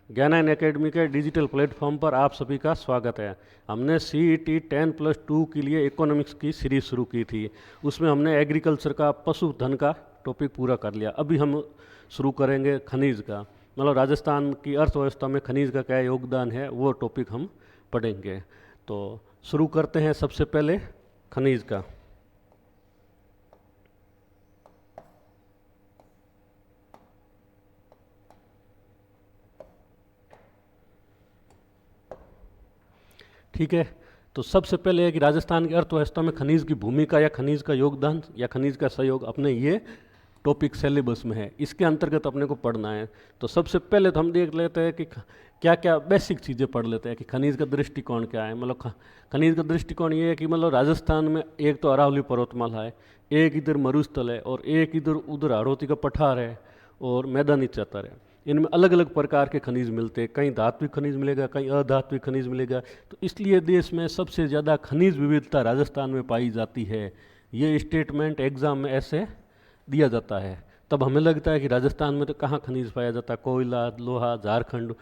ज्ञानायन academy के digital platform पर आप सभी का स्वागत है। हमने CET 10+2 के लिए इकोनॉमिक्स की सीरीज शुरू की थी। उसमें हमने एग्रीकल्चर का, पशुधन का टॉपिक पूरा कर लिया। अभी हम शुरू करेंगे खनिज का, मतलब राजस्थान की अर्थव्यवस्था में खनिज का क्या योगदान है, वो टॉपिक हम पढ़ेंगे। तो शुरू करते हैं सबसे पहले खनिज का। ठीक है, तो सबसे पहले है कि राजस्थान की अर्थव्यवस्था में खनिज की भूमिका या खनिज का योगदान या खनिज का सहयोग अपने ये टॉपिक सिलेबस में है, इसके अंतर्गत अपने को पढ़ना है। तो सबसे पहले तो हम देख लेते हैं कि क्या क्या बेसिक चीज़ें पढ़ लेते हैं कि खनिज का दृष्टिकोण क्या है। मतलब खनिज का दृष्टिकोण ये है कि मतलब राजस्थान में एक तो अरावली पर्वतमाला है, एक इधर मरुस्थल है और एक इधर उधर हाड़ौती का पठार है और मैदानी चतर है। इनमें अलग अलग प्रकार के खनिज मिलते हैं, कहीं धात्विक खनिज मिलेगा, कहीं अधात्विक खनिज मिलेगा। तो इसलिए देश में सबसे ज़्यादा खनिज विविधता राजस्थान में पाई जाती है। ये स्टेटमेंट एग्ज़ाम में ऐसे दिया जाता है। तब हमें लगता है कि राजस्थान में तो कहाँ खनिज पाया जाता है, कोयला, लोहा झारखंड,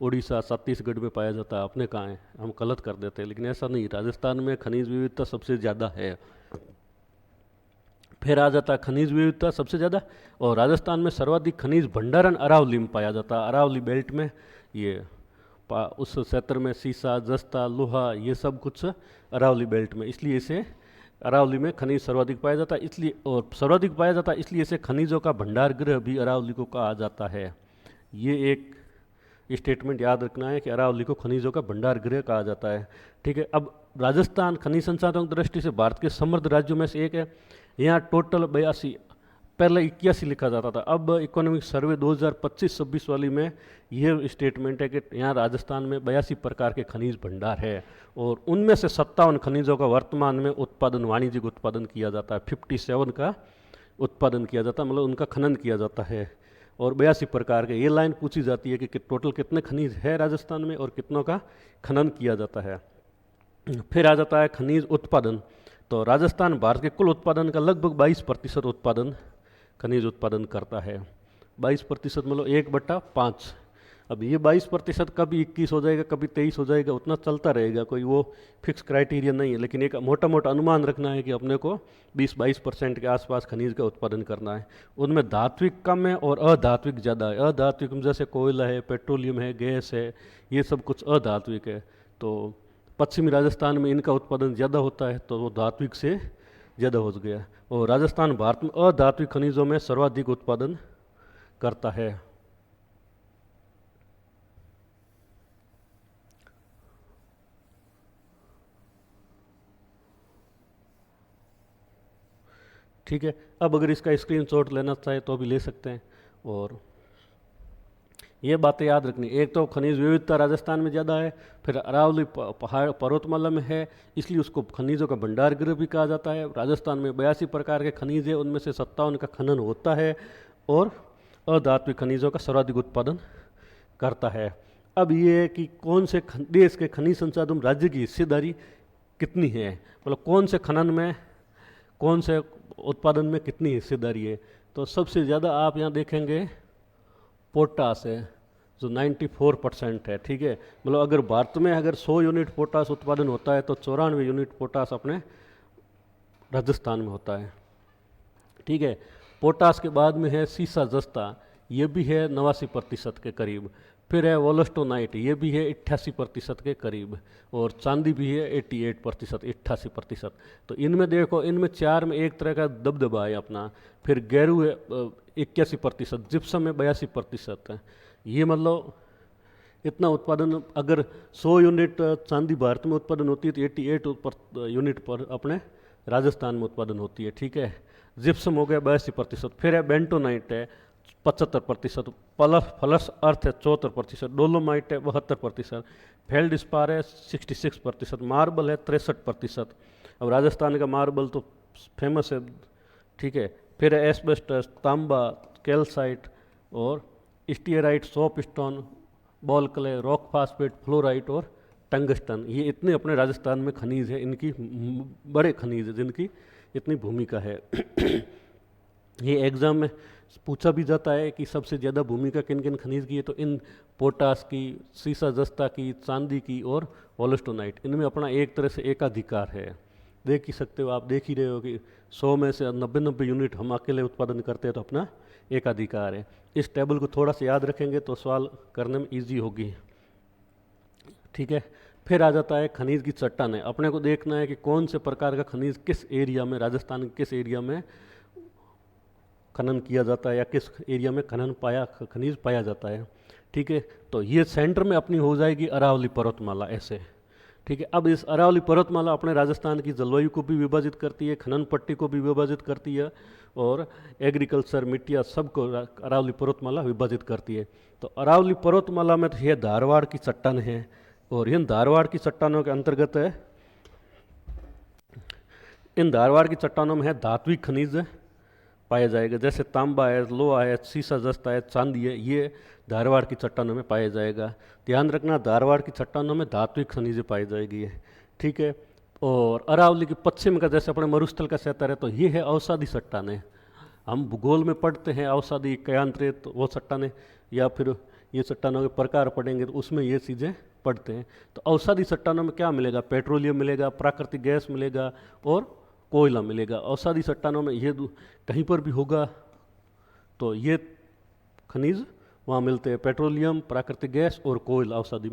उड़ीसा, छत्तीसगढ़ में पाया जाता है, अपने कहाँ है, हम गलत कर देते हैं। लेकिन ऐसा नहीं, राजस्थान में खनिज विविधता सबसे ज़्यादा है। फिर आ जाता है खनिज विविधता सबसे ज़्यादा, और राजस्थान में सर्वाधिक खनिज भंडारण अरावली में पाया जाता है। अरावली बेल्ट में ये उस क्षेत्र में सीसा, जस्ता, लोहा, ये सब कुछ अरावली बेल्ट में, इसलिए इसे अरावली में खनिज सर्वाधिक पाया जाता है। इसलिए, और सर्वाधिक पाया जाता है इसलिए इसे खनिजों का भंडार गृह भी अरावली को कहा जाता है। ये एक स्टेटमेंट याद रखना है कि अरावली को खनिजों का भंडार गृह कहा जाता है। ठीक है, अब राजस्थान खनिज संसाधनों की दृष्टि से भारत के समृद्ध राज्यों में से एक है। यहाँ टोटल 82, पहले 81 लिखा जाता था, अब इकोनॉमिक सर्वे 2025-26 वाली में यह स्टेटमेंट है कि यहाँ राजस्थान में 82 प्रकार के खनिज भंडार है और उनमें से 57 खनिजों का वर्तमान में उत्पादन, वाणिज्यिक उत्पादन किया जाता है। 57 का उत्पादन किया जाता है, मतलब उनका खनन किया जाता है। और 82 प्रकार के, ये लाइन पूछी जाती है कि टोटल कितने खनिज है राजस्थान में और कितनों का खनन किया जाता है। फिर आ जाता है खनिज उत्पादन। तो राजस्थान भारत के कुल उत्पादन का लगभग 22% उत्पादन, खनिज उत्पादन करता है। 22% मतलब 1/5। अब ये 22% कभी 21 हो जाएगा, कभी 23 हो जाएगा, उतना चलता रहेगा, कोई वो फिक्स क्राइटेरिया नहीं है। लेकिन एक मोटा मोटा अनुमान रखना है कि अपने को 20-22% के आसपास खनिज का उत्पादन करना है। उनमें धात्विक कम है और अधात्विक ज़्यादा है। अधात्विक में जैसे कोयला है, पेट्रोलियम है, गैस है, ये सब कुछ अधात्विक है। तो पश्चिमी राजस्थान में इनका उत्पादन ज़्यादा होता है, तो वो धात्विक से ज़्यादा हो गया। और राजस्थान भारत में अधात्विक खनिजों में सर्वाधिक उत्पादन करता है। ठीक है, अब अगर इसका स्क्रीनशॉट लेना चाहे तो भी ले सकते हैं। और ये बातें याद रखनी, एक तो खनिज विविधता राजस्थान में ज़्यादा है, फिर अरावली पहाड़ पर्वतमाला में है, इसलिए उसको खनिजों का भंडार गृह भी कहा जाता है। राजस्थान में 82 प्रकार के खनिज है, उनमें से 57 का खनन होता है और अधात्विक खनिजों का सर्वाधिक उत्पादन करता है। अब ये है कि कौन से देश के खनिज संसाधन राज्य की हिस्सेदारी कितनी है, मतलब कौन से खनन में, कौन से उत्पादन में कितनी हिस्सेदारी है। तो सबसे ज़्यादा आप यहाँ देखेंगे पोटास है, जो 94% है। ठीक है, मतलब अगर भारत में अगर 100 यूनिट पोटास उत्पादन होता है तो 94 यूनिट पोटास अपने राजस्थान में होता है। ठीक है, पोटास के बाद में है सीसा जस्ता, ये भी है 89% के करीब। फिर है वोलस्टोनाइट, ये भी है 88% के करीब। और चांदी भी है 88%, 88%। तो इनमें देखो, इनमें चार में एक तरह का दबदबा है अपना। फिर गेरू है 81%, जिप्सम में 82% है। ये मतलब इतना उत्पादन, अगर 100 यूनिट चांदी भारत में उत्पादन होती है तो 88 यूनिट पर अपने राजस्थान में उत्पादन होती है। ठीक है, जिप्सम हो गया 82%। फिर है बेंटोनाइट है 75%, फलस अर्थ है 74%, डोलोमाइट है 72%, फेल्डस्पार है 66%, मार्बल है 63%। अब राजस्थान का मार्बल तो फेमस है। ठीक है, फिर है एस्बेस्टस, तांबा, कैल्साइट और steatite, soap stone, ball clay, rock phosphate, fluorite और टंगस्टन। ये इतने अपने राजस्थान में खनिज है, इनकी बड़े खनिज है जिनकी इतनी भूमिका है। ये एग्ज़ाम में पूछा भी जाता है कि सबसे ज़्यादा भूमिका किन किन खनिज की है, तो इन पोटास की, सीसा जस्ता की, चांदी की और वोलस्टोनाइट, इनमें अपना एक तरह से एकाधिकार है। देख ही सकते हो, आप देख ही रहे हो कि 100 में से 90 यूनिट हम अकेले उत्पादन करते हैं, तो अपना एकाधिकार है। इस टेबल को थोड़ा सा याद रखेंगे तो सवाल करने में ईजी होगी। ठीक है, फिर आ जाता है खनिज की चट्टानें। अपने को देखना है कि कौन से प्रकार का खनिज किस एरिया में, राजस्थान के किस एरिया में खनन किया जाता है या किस एरिया में खनिज पाया जाता है। ठीक है, तो ये सेंटर में अपनी हो जाएगी अरावली पर्वतमाला ऐसे। ठीक है, अब इस अरावली पर्वतमाला अपने राजस्थान की जलवायु को भी विभाजित करती है, खनन पट्टी को भी विभाजित करती है, और एग्रीकल्चर, मिट्टिया सबको अरावली पर्वतमाला विभाजित करती है। तो अरावली पर्वतमाला में तो ये धारवाड़ की चट्टान है, और इन धारवाड़ की चट्टानों के अंतर्गत है, इन धारवाड़ की चट्टानों में है धात्विक खनिज पाया जाएगा, जैसे तांबा है, लोहा है, सीसा जस्ता है, चांदी है, ये धारवाड़ की चट्टानों में पाया जाएगा। ध्यान रखना, धारवाड़ की चट्टानों में धात्विक खनिज पाई जाएगी। ठीक है, और अरावली के पश्चिम का जैसे अपने मरुस्थल का क्षेत्र है, तो ये है औषधि चट्टानें। हम भूगोल में पढ़ते हैं औषधि, कयांत्रित, वो चट्टानें, या फिर ये चट्टानों के प्रकार पढ़ेंगे तो उसमें ये चीज़ें पढ़ते हैं। तो औषधि चट्टानों में क्या मिलेगा? पेट्रोलियम मिलेगा, प्राकृतिक गैस मिलेगा और कोयला मिलेगा। औषधि चट्टानों में ये कहीं पर भी होगा तो ये खनिज वहाँ मिलते हैं, पेट्रोलियम, प्राकृतिक गैस और कोयला, औषधि।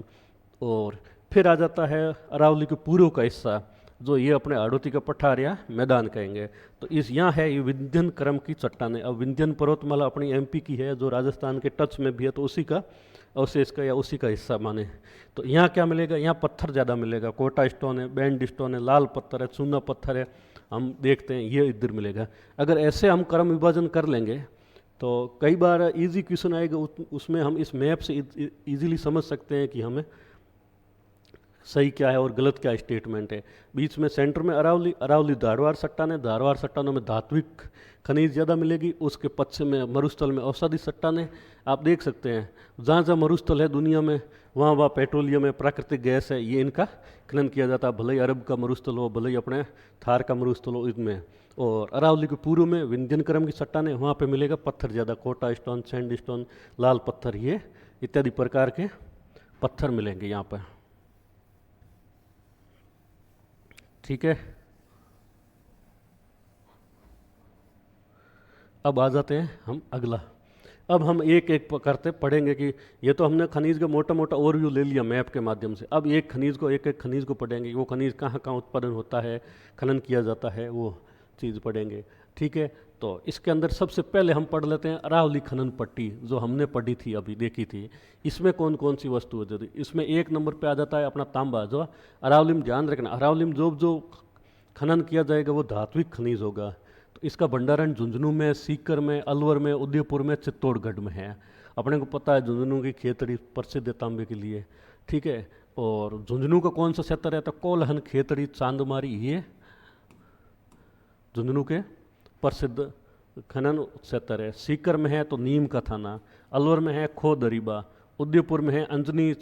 और फिर आ जाता है अरावली के पूर्व का हिस्सा, जो ये अपने हाड़ौती का पठार या मैदान कहेंगे। तो इस यहाँ है ये विंध्यन क्रम की चट्टानें। अब विंध्यन पर्वतमाला अपनी एमपी की है, जो राजस्थान के टच में भी है, तो उसी का अवशेष का या उसी का हिस्सा माने। तो यहाँ क्या मिलेगा? यहाँ पत्थर ज़्यादा मिलेगा, कोटा स्टोन है, बैंड स्टोन है, लाल पत्थर है, चूना पत्थर है, हम देखते हैं ये इधर मिलेगा। अगर ऐसे हम क्रम विभाजन कर लेंगे तो कई बार इजी क्वेश्चन आएगा, उसमें हम इस मैप से इजीली समझ सकते हैं कि हमें सही क्या है और गलत क्या स्टेटमेंट है। बीच में सेंटर में अरावली धारवाड़ चट्टानें, धारवाड़ चट्टानों में धात्विक खनिज ज़्यादा मिलेगी। उसके पश्चिम में मरुस्थल में औषधि चट्टानें। आप देख सकते हैं जहाँ जहाँ मरुस्थल है दुनिया में, वहाँ वहाँ पेट्रोलियम है, प्राकृतिक गैस है, ये इनका खनन किया जाता है, भले ही अरब का मरुस्थल हो, भले ही अपने थार का मरुस्थल हो, इनमें। और अरावली के पूर्व में विंध्यन क्रम की चट्टानें, वहाँ पे मिलेगा पत्थर ज़्यादा, कोटा स्टोन, सैंड स्टोन, लाल पत्थर, ये इत्यादि प्रकार के पत्थर मिलेंगे यहाँ पर। ठीक है, अब आ जाते हैं हम अगला। अब हम एक एक करते पढ़ेंगे कि ये तो हमने खनिज का मोटा मोटा ओवरव्यू ले लिया मैप के माध्यम से। अब एक एक खनिज को पढ़ेंगे, वो खनिज कहाँ कहाँ उत्पादन होता है, खनन किया जाता है, वो चीज़ पढ़ेंगे। ठीक है, तो इसके अंदर सबसे पहले हम पढ़ लेते हैं अरावली खनन पट्टी, जो हमने पढ़ी थी, अभी देखी थी। इसमें कौन कौन सी वस्तु है? इसमें एक नंबर पे आ जाता है अपना तांबा, जो अरावली में, ध्यान रखना, अरावली में जो जो खनन किया जाएगा वो धात्विक खनिज होगा। तो इसका भंडारण झुंझुनू में, सीकर में, अलवर में, उदयपुर में, चित्तौड़गढ़ में है। अपने को पता है झुंझुनू की खेतड़ी प्रसिद्ध है तांबे के लिए। ठीक है, और झुंझुनू का कौन सा क्षेत्र है? तो कोलहन, खेतड़ी, चांदमारी, ये झुंझुनू के प्रसिद्ध खनन क्षेत्र है। सीकर में है तो नीम का थाना, अलवर में है खो दरीबा, उदयपुर में है अंजनी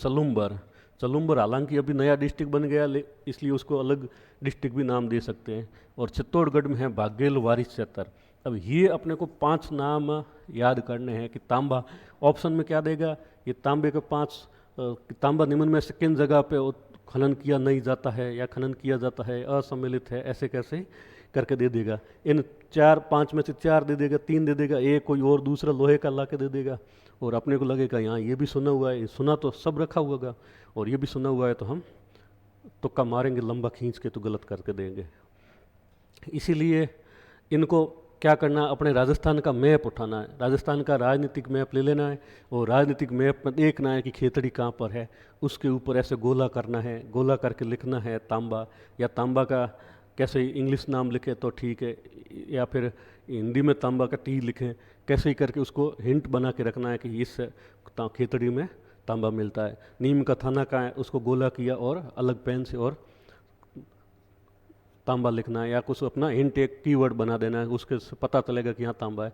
चलुम्बर हालांकि अभी नया डिस्ट्रिक्ट बन गया, इसलिए उसको अलग डिस्ट्रिक्ट भी नाम दे सकते हैं। और चित्तौड़गढ़ में है बाघेल वारिस क्षेत्र। अब ये अपने को 5 नाम याद करने हैं कि तांबा ऑप्शन में क्या देगा, ये तांबे के 5 तांबा निम्न में से किन जगह पे खनन किया नहीं जाता है या खनन किया जाता है, असम्मिलित है, ऐसे कैसे करके दे देगा। इन 4-5 में से 4 दे देगा, 3 दे देगा, एक कोई और दूसरा लोहे का ला के दे देगा। और अपने को लगेगा यहाँ ये भी सुना हुआ है, सुना तो सब रखा हुआ होगा, और ये भी सुना हुआ है, तो हम तुक्का मारेंगे लंबा खींच के तो गलत करके देंगे। इसीलिए इनको क्या करना, अपने राजस्थान का मैप उठाना है, राजस्थान का राजनीतिक मैप ले लेना है, और राजनीतिक मैप में देखना है कि खेतड़ी कहाँ पर है, उसके ऊपर ऐसे गोला करना है, गोला करके लिखना है तांबा, या तांबा का कैसे इंग्लिश नाम लिखे तो ठीक है, या फिर हिंदी में तांबा का टी लिखें, कैसे ही करके उसको हिंट बना के रखना है कि इस खेतड़ी में तांबा मिलता है। नीम का थाना कहाँ है, उसको गोला किया और अलग पेन से और तांबा लिखना है, या कुछ अपना हिंट, एक कीवर्ड बना देना है, उसके से पता चलेगा कि यहाँ तांबा है।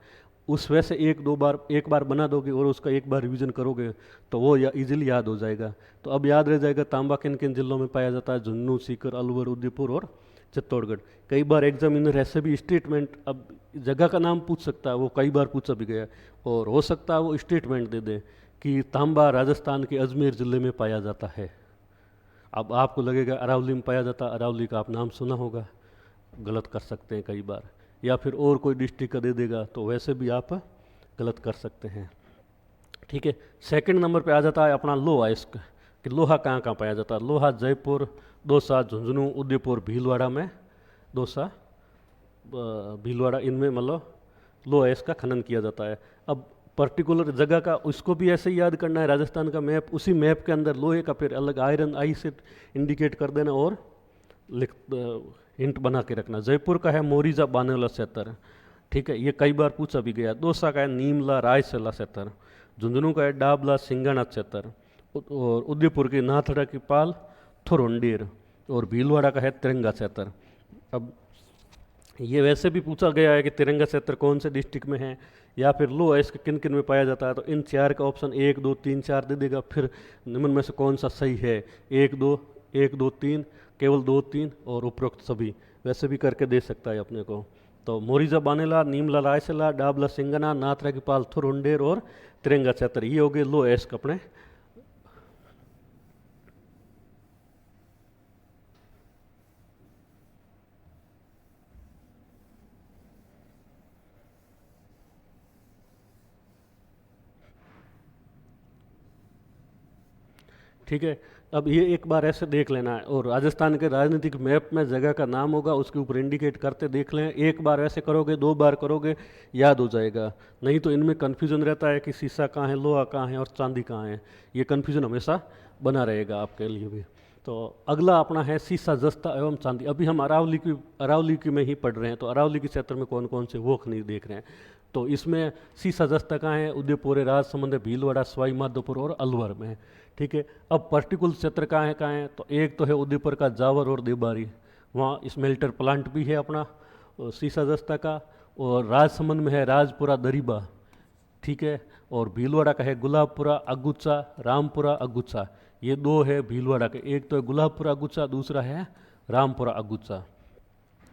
उस वैसे एक बार बना दोगे और उसका एक बार रिवीजन करोगे तो वो इजीली याद हो जाएगा। तो अब याद रह जाएगा तांबा किन किन जिलों में पाया जाता है, झुंझुनू, सीकर, अलवर, उदयपुर और चित्तौड़गढ़। कई बार एग्जामिनर ऐसे भी स्टेटमेंट, अब जगह का नाम पूछ सकता है, वो कई बार पूछा भी गया, और हो सकता है वो स्टेटमेंट दे दे कि तांबा राजस्थान के अजमेर ज़िले में पाया जाता है। अब आपको लगेगा अरावली में पाया जाता, अरावली का आप नाम सुना होगा, गलत कर सकते हैं कई बार, या फिर और कोई डिस्ट्रिक्ट का दे देगा तो वैसे भी आप गलत कर सकते हैं। ठीक है, सेकंड नंबर पे आ जाता है अपना लोहा इस्क, कि लोहा कहाँ कहाँ पाया जाता है। लोहा जयपुर, दौसा, झुंझुनू, उदयपुर, भीलवाड़ा में, दौसा, भीलवाड़ा, इनमें मतलब लोहा इसका खनन किया जाता है। अब पर्टिकुलर जगह का उसको भी ऐसे ही याद करना है, राजस्थान का मैप, उसी मैप के अंदर लोहे का फिर अलग आयरन आई से इंडिकेट कर देना और लिख हिंट बना के रखना। जयपुर का है मोरीजा बानेला क्षेत्र, ठीक है, ये कई बार पूछा भी गया। दौसा का है नीमला रायसला क्षेत्र, झुंझुनू का है डाबला सिंगाना क्षेत्र, और उदयपुर की नाथड़ा की पाल थोरंडीर, और भीलवाड़ा का है तिरंगा क्षेत्र। अब ये वैसे भी पूछा गया है कि तिरंगा क्षेत्र कौन से डिस्ट्रिक्ट में है या फिर लो इसके किन किन में पाया जाता है, तो इन चार का ऑप्शन 1 2 3 4 दे देगा, फिर निम्न में से कौन सा सही है, 1 2 3, केवल 2 3 और उपरोक्त सभी, वैसे भी करके दे सकता है अपने को। तो मोरिजा बानेला, नीमला रायसला, डाबला सिंगना, नाथरा की पाल थुरुंडेर और तिरंगा क्षेत्र, ये हो गए लो एस्क अपने। ठीक है, अब ये एक बार ऐसे देख लेना है, और राजस्थान के राजनीतिक मैप में जगह का नाम होगा उसके ऊपर इंडिकेट करते देख लें। एक बार ऐसे करोगे, 2 बार करोगे, याद हो जाएगा। नहीं तो इनमें कन्फ्यूजन रहता है कि शीशा कहाँ है, लोहा कहाँ है और चांदी कहाँ है, ये कन्फ्यूजन हमेशा बना रहेगा आपके लिए भी। तो अगला अपना है शीशा, जस्ता एवं चांदी। अभी हम अरावली की में ही पढ़ रहे हैं, तो अरावली के क्षेत्र में कौन कौन से वो खनिज देख रहे हैं। तो इसमें शीशा जस्ता कहाँ है, उदयपुर है, राजसमंद है, भीलवाड़ा, सवाई माधोपुर और अलवर में है। ठीक है, अब पर्टिकुलर क्षेत्र कहाँ है, तो एक तो है उदयपुर का जावर और देबारी, वहाँ स्मेल्टर प्लांट भी है अपना शीशा जस्ता का, और राजसमंद में है राजपुरा दरीबा, ठीक है, और भीलवाड़ा का है गुलाबपुरा अगुचा, रामपुरा अगुचा, ये 2 है भीलवाड़ा के, एक तो है गुलाबपुरा अगुचा, दूसरा है रामपुरा अगुचा।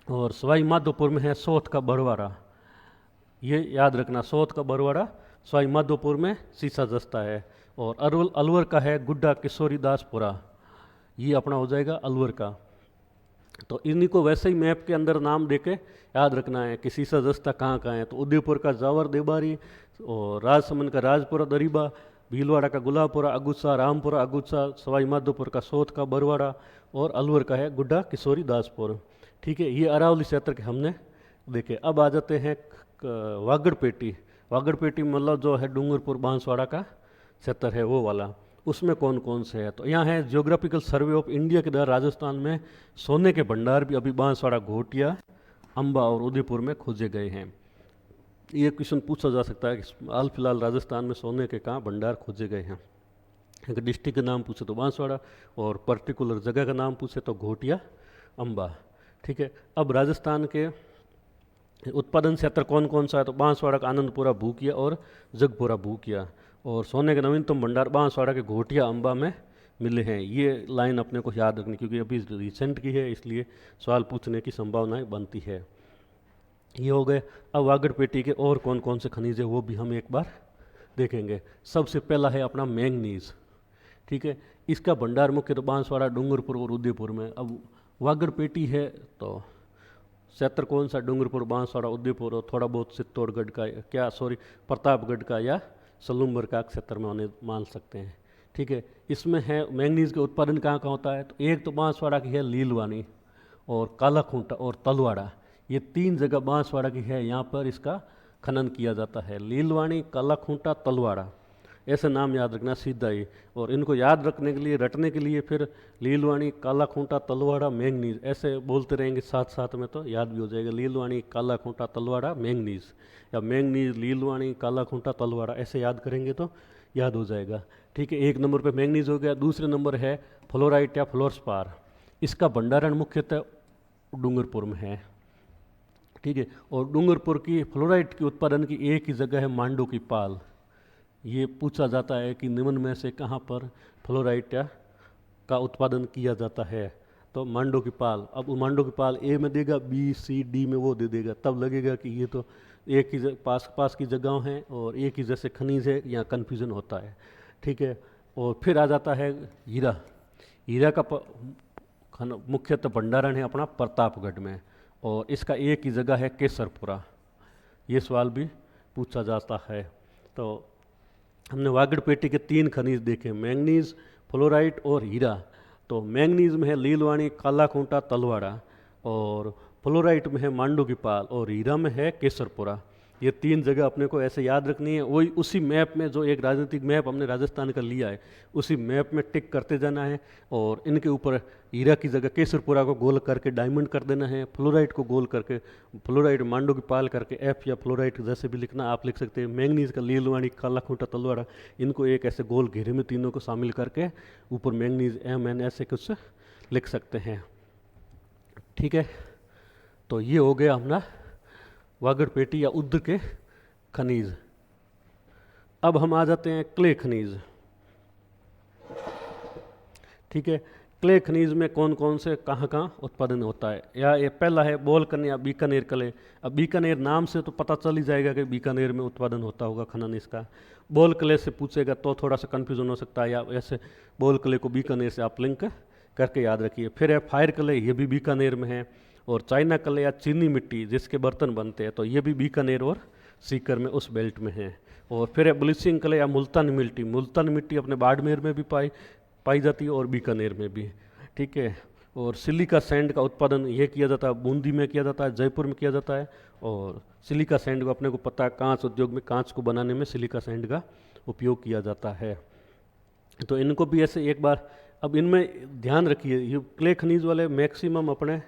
और सवाई माधोपुर में है सोथ का बड़वाड़ा, ये याद रखना, सोथ का बड़वाड़ा सवाई माधोपुर में शीशा जस्ता है। और अलवर का है गुड्डा किशोरी दासपुरा, ये अपना हो जाएगा अलवर का। तो इन्हीं को वैसे ही मैप के अंदर नाम देके याद रखना है कि शीशा जस्ता कहाँ कहाँ है। तो उदयपुर का जावर देबारी, और राजसमंद का राजपुरा दरीबा, भीलवाड़ा का गुलाबपुरा अगुचा, रामपुरा अगुचा, सवाई माधोपुर का सोथ का बरवाड़ा, और अलवर का है गुड्डा किशोरी दासपुर। ठीक है, ये अरावली क्षेत्र के हमने देखे। अब आ जाते हैं वागड़पेटी। वागड़पेटी मतलब जो है डूंगरपुर बांसवाड़ा का क्षेत्र है वो वाला, उसमें कौन कौन से है। तो यहाँ है जियोग्राफिकल सर्वे ऑफ इंडिया के द्वारा राजस्थान में सोने के भंडार भी अभी बांसवाड़ा, घोटिया, अंबा और उदयपुर में खोजे गए हैं। ये क्वेश्चन पूछा जा सकता है कि हाल फिलहाल राजस्थान में सोने के कहाँ भंडार खोजे गए हैं। अगर डिस्ट्रिक्ट का नाम पूछे तो बांसवाड़ा, और पर्टिकुलर जगह का नाम पूछे तो घोटिया, अंबा। ठीक है, अब राजस्थान के उत्पादन क्षेत्र कौन कौन सा है, तो बांसवाड़ा का आनंदपुरा भूकिया और जगपुरा भूकिया, और सोने के नवीनतम भंडार बांसवाड़ा के घोटिया, अंबा में मिले हैं। ये लाइन अपने को याद रखनी, क्योंकि अभी रिसेंट की है, इसलिए सवाल पूछने की संभावनाएं बनती है। ये हो गए। अब वागड़पेटी के और कौन कौन से खनिज है वो भी हम एक बार देखेंगे। सबसे पहला है अपना मैंगनीज। ठीक है, इसका भंडार मुख्य तो बांसवाड़ा, डूंगरपुर और उदयपुर में। अब वागड़पेटी है तो क्षेत्र कौन सा, डूंगरपुर, बांसवाड़ा, उदयपुर, और थोड़ा बहुत चित्तौड़गढ़ का, प्रतापगढ़ का या सलूम्बर का क्षेत्र में होने मान सकते हैं। ठीक है, इसमें है मैंगनीज के उत्पादन कहाँ कहाँ होता है, तो एक तो बांसवाड़ा की है लीलवानी, और कालाखूंटा और तलवाड़ा, ये 3 जगह बांसवाड़ा की है, यहाँ पर इसका खनन किया जाता है। लीलवानी, कालाखूंटा, तलवाड़ा, ऐसे नाम याद रखना सीधा ही। और इनको याद रखने के लिए, रटने के लिए फिर लीलवानी, कालाखूंटा, तलवाड़ा, मैंगनीज ऐसे बोलते रहेंगे साथ साथ में, तो याद भी हो जाएगा। लीलवानी, कालाखूंटा, तलवाड़ा, मैंगनीज, या मैंगनीज, लीलवानी, कालाखूंटा, तलवाड़ा, ऐसे याद करेंगे तो याद हो जाएगा। ठीक है, 1 नंबर पे मैंगनीज हो गया। दूसरे नंबर है फ्लोराइट या फ्लोरस्पार, इसका भंडारण मुख्यतः डूंगरपुर में है। ठीक है, और डूंगरपुर की फ्लोराइट के उत्पादन की एक ही जगह है मांडो की पाल। ये पूछा जाता है कि निम्न में से कहाँ पर फ्लोराइट का उत्पादन किया जाता है, तो मांडो की पाल। अब मांडो की पाल ए में देगा, बी सी डी में वो दे देगा, तब लगेगा कि ये तो एक ही पास पास की जगह हैं और एक ही जैसे खनिज है, यहाँ कन्फ्यूजन होता है। ठीक है। और फिर आ जाता है हीरा। हीरा का मुख्यतः भंडारण है अपना प्रतापगढ़ में, और इसका एक ही जगह है केसरपुरा। ये सवाल भी पूछा जाता है। तो हमने वागड़ पेटी के 3 खनिज देखे, मैंगनीज, फ्लोराइट और हीरा। तो मैंगनीज में है लीलवाणी, काला खूंटा, तलवाड़ा, और फ्लोराइट में है मांडू की पाल, और हीरा में है केसरपुरा। ये 3 जगह अपने को ऐसे याद रखनी है। वही उसी मैप में, जो एक राजनीतिक मैप हमने राजस्थान का लिया है, उसी मैप में टिक करते जाना है। और इनके ऊपर हीरा की जगह केसरपुरा को गोल करके डायमंड कर देना है, फ्लोराइट को गोल करके, फ्लोराइट मांडू की पाल करके एफ, या फ्लोराइट जैसे भी लिखना आप लिख सकते हैं। मैंगनीज का लीलवाणी, काला खूंटा, तलवाड़ा, इनको एक ऐसे गोल घेरे में तीनों को शामिल करके ऊपर मैंगनीज MN ऐसे कुछ लिख सकते हैं। ठीक है। तो ये हो गया अपना वागड़ पेटी या उद्र के खनिज। अब हम आ जाते हैं क्ले खनिज। ठीक है। क्ले खनिज में कौन कौन से कहाँ कहाँ उत्पादन होता है, या ये पहला है बोलकन या बीकानेर क्ले। अब बीकानेर नाम से तो पता चल ही जाएगा कि बीकानेर में उत्पादन होता होगा खनन इसका। बोल क्ले से पूछेगा तो थोड़ा सा कन्फ्यूजन हो सकता है, या ऐसे बोल क्ले को बीकानेर से आप लिंक करके याद रखिए। फिर है फायर क्ले, ये भी बीकानेर में है। और चाइना क्ले या चीनी मिट्टी जिसके बर्तन बनते हैं, तो ये भी बीकानेर और सीकर में उस बेल्ट में है। और फिर है ब्लीचिंग क्ले या मुल्तानी मिट्टी। मुल्तानी मिट्टी अपने बाड़मेर में भी पाई जाती है और बीकानेर में भी। ठीक है। और सिलिका सैंड का उत्पादन ये किया जाता है, बूंदी में किया जाता है, जयपुर में किया जाता है। और सिलिका सैंड को अपने को पता है, कांच उद्योग में कांच को बनाने में सिलिका सैंड का उपयोग किया जाता है। तो इनको भी ऐसे एक बार, अब इनमें ध्यान रखिए, ये क्ले खनिज वाले मैक्सिमम अपने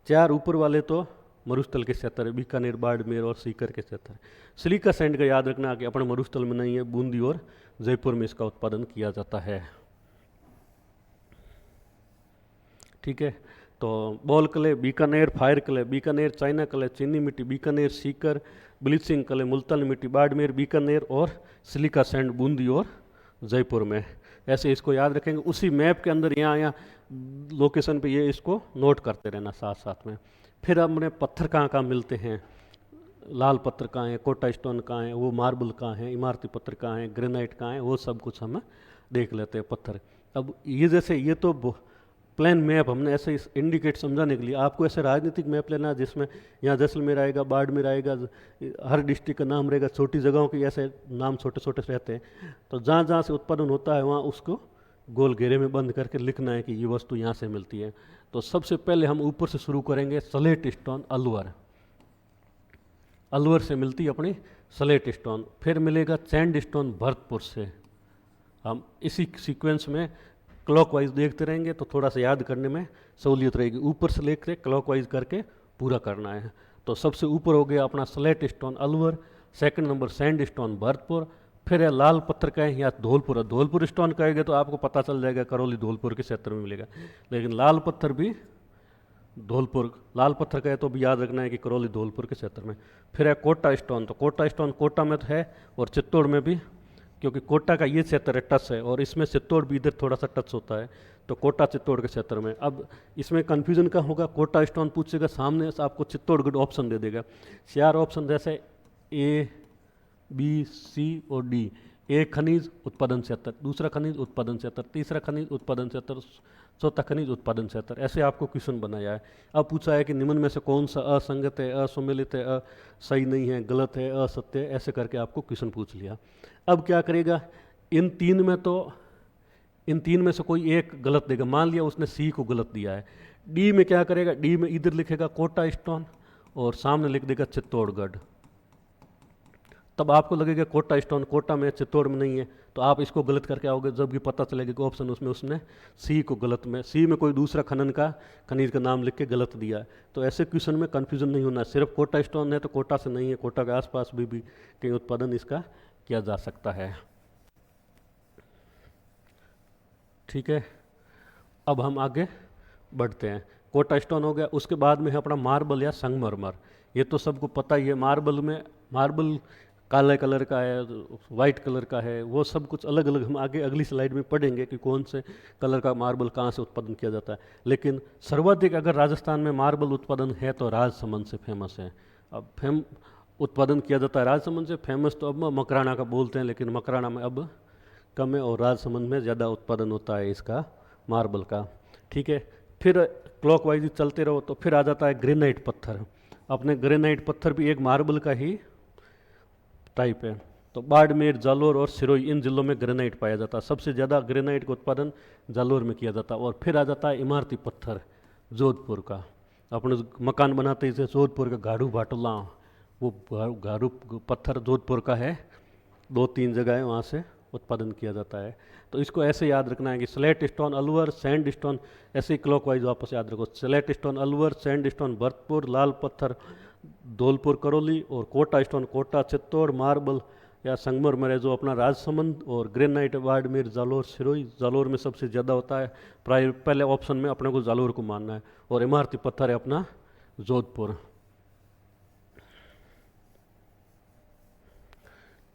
4 ऊपर वाले तो मरुस्थल के क्षेत्र है, बीकानेर, बाड़मेर और सीकर के क्षेत्र है। सिलिका सैंड का याद रखना कि अपने मरुस्थल में नहीं है, बूंदी और जयपुर में इसका उत्पादन किया जाता है। ठीक है। तो ball clay Bikaner, fire clay Bikaner, china clay चीनी मिट्टी बीकानेर, सीकर, ब्लीचिंग क्ले मुल्तानी मिट्टी बाड़मेर, बीकानेर, और सिलिका सैंड बूंदी और जयपुर में। ऐसे इसको याद रखेंगे। उसी मैप के अंदर यहाँ लोकेशन पे ये इसको नोट करते रहना साथ साथ में। फिर हमने पत्थर कहाँ कहाँ मिलते हैं, लाल पत्थर कहाँ है, कोटा स्टोन कहाँ है, वो मार्बल कहाँ है, इमारती पत्थर कहाँ है, ग्रेनाइट कहाँ है, वो सब कुछ हम देख लेते हैं पत्थर। अब ये जैसे ये तो प्लान मैप हमने ऐसे इंडिकेट समझाने के लिए, आपको ऐसे राजनीतिक मैप लेना जिसमें यहाँ जैसलमेर आएगा, बाड़मेर आएगा, हर डिस्ट्रिक्ट का नाम रहेगा, छोटी जगहों के ऐसे नाम छोटे छोटे रहते हैं। तो जहाँ जहाँ से उत्पादन होता है वहाँ उसको गोल घेरे में बंद करके लिखना है कि ये वस्तु यहाँ से मिलती है। तो सबसे पहले हम ऊपर से शुरू करेंगे, स्लेट स्टोन अलवर। अलवर से मिलती है अपनी स्लेट स्टोन। फिर मिलेगा सैंड स्टोन भरतपुर से। हम इसी सीक्वेंस में क्लॉकवाइज देखते रहेंगे तो थोड़ा सा याद करने में सहूलियत रहेगी। ऊपर से लेकर क्लॉकवाइज करके पूरा करना है। तो सबसे ऊपर हो गया अपना slate stone Alwar, second number send stone Bharatpur, फिर है लाल पत्थर का है या धौलपुर। धौलपुर स्टोन कहेंगे तो आपको पता चल जाएगा करौली धौलपुर के क्षेत्र में मिलेगा, लेकिन लाल पत्थर भी धौलपुर, लाल पत्थर का है तो भी याद रखना है कि करौली धौलपुर के क्षेत्र में। फिर है कोटा स्टोन, तो कोटा स्टोन कोटा में तो है और चित्तौड़ में भी, क्योंकि कोटा का ये क्षेत्र है टच है, और इसमें चित्तौड़ भी इधर थोड़ा सा टच होता है, तो कोटा चित्तौड़ के क्षेत्र में। अब इसमें कन्फ्यूजन का होगा, कोटा स्टोन पूछेगा सामने से आपको चित्तौड़गढ़ ऑप्शन दे देगा। 4 ऑप्शन जैसे A, B, C और D। एक खनिज उत्पादन क्षेत्र, दूसरा खनिज उत्पादन क्षेत्र, तीसरा खनिज उत्पादन क्षेत्र, चौथा खनिज उत्पादन क्षेत्र, ऐसे आपको क्वेश्चन बनाया है। अब पूछा है कि निम्न में से कौन सा असंगत है, असुमेलित है, सही नहीं है, गलत है, असत्य है, ऐसे करके आपको क्वेश्चन पूछ लिया। अब क्या करेगा, इन तीन में से कोई एक गलत देगा। मान लिया उसने C को गलत दिया है, D में क्या करेगा, D में इधर लिखेगा कोटा स्टोन और सामने लिख देगा चित्तौड़गढ़। तब आपको लगेगा कोटा स्टोन कोटा में, चित्तौड़ में नहीं है, तो आप इसको गलत करके आओगे, जब भी पता चलेगा कि ऑप्शन उसमें उसने C को गलत में, C में कोई दूसरा खनिज का नाम लिख के गलत दिया है। तो ऐसे क्वेश्चन में कन्फ्यूजन नहीं होना, सिर्फ कोटा स्टोन है तो कोटा से नहीं है, कोटा के आसपास भी कहीं उत्पादन इसका किया जा सकता है। ठीक है। अब हम आगे बढ़ते हैं। कोटा स्टोन हो गया, उसके बाद में है अपना मार्बल या संगमरमर। ये तो सबको पता ही है, मार्बल काले कलर का है, वाइट कलर का है, वो सब कुछ अलग अलग हम आगे अगली स्लाइड में पढ़ेंगे कि कौन से कलर का मार्बल कहाँ से उत्पादन किया जाता है। लेकिन सर्वाधिक अगर राजस्थान में मार्बल उत्पादन है तो राजसमंद से फेमस है। अब उत्पादन किया जाता है राजसमंद से, फेमस तो अब मकराना का बोलते हैं, लेकिन मकराना में अब कम है और राजसमंद में ज़्यादा उत्पादन होता है इसका मार्बल का। ठीक है, फिर क्लॉकवाइज चलते रहो तो फिर आ जाता है ग्रेनाइट पत्थर। अपने ग्रेनाइट पत्थर भी एक मार्बल का ही टाइप है। तो बाड़मेर, जालोर और सिरोही इन जिलों में ग्रेनाइट पाया जाता है। सबसे ज़्यादा ग्रेनाइट का उत्पादन जालोर में किया जाता है। और फिर आ जाता है इमारती पत्थर जोधपुर का। अपने मकान बनाते ही से जोधपुर का गाड़ू भाटुला, वो गाड़ू पत्थर जोधपुर का है। 2-3 जगह है वहाँ से उत्पादन किया जाता है। तो इसको ऐसे याद रखना है कि slate stone Alwar, sand stone, ऐसे ही क्लॉकवाइज वापस याद रखो। Slate stone Alwar, sand stone Bharatpur, लाल पत्थर धौलपुर करौली, और कोटा स्टोन कोटा चित्तौड़, मार्बल या संगमरमर है जो अपना राजसमंद, और ग्रेनाइट बाड़मेर, जालोर, सिरोही। जालोर में सबसे ज़्यादा होता है, प्राय पहले ऑप्शन में अपने को जालोर को मानना है। और इमारती पत्थर है अपना जोधपुर।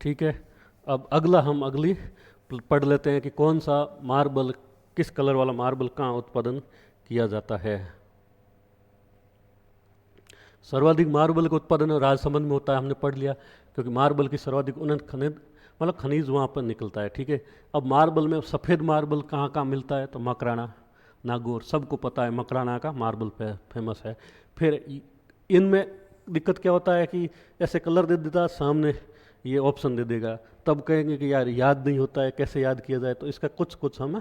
ठीक है, अब अगला हम अगली पढ़ लेते हैं कि कौन सा मार्बल, किस कलर वाला मार्बल कहाँ उत्पादन किया जाता है। सर्वाधिक मार्बल का उत्पादन राजसमंद में होता है, हमने पढ़ लिया, क्योंकि मार्बल की सर्वाधिक उन्नत खनिज मतलब खनिज वहाँ पर निकलता है। ठीक है, अब मार्बल में सफ़ेद मार्बल कहाँ कहाँ मिलता है, तो मकराना, नागौर, सबको पता है मकराना का मार्बल फेमस है। फिर इनमें दिक्कत क्या होता है कि ऐसे कलर दे देता सामने, ये ऑप्शन दे देगा, तब कहेंगे कि यार याद नहीं होता है, कैसे याद किया जाए। तो इसका कुछ कुछ हम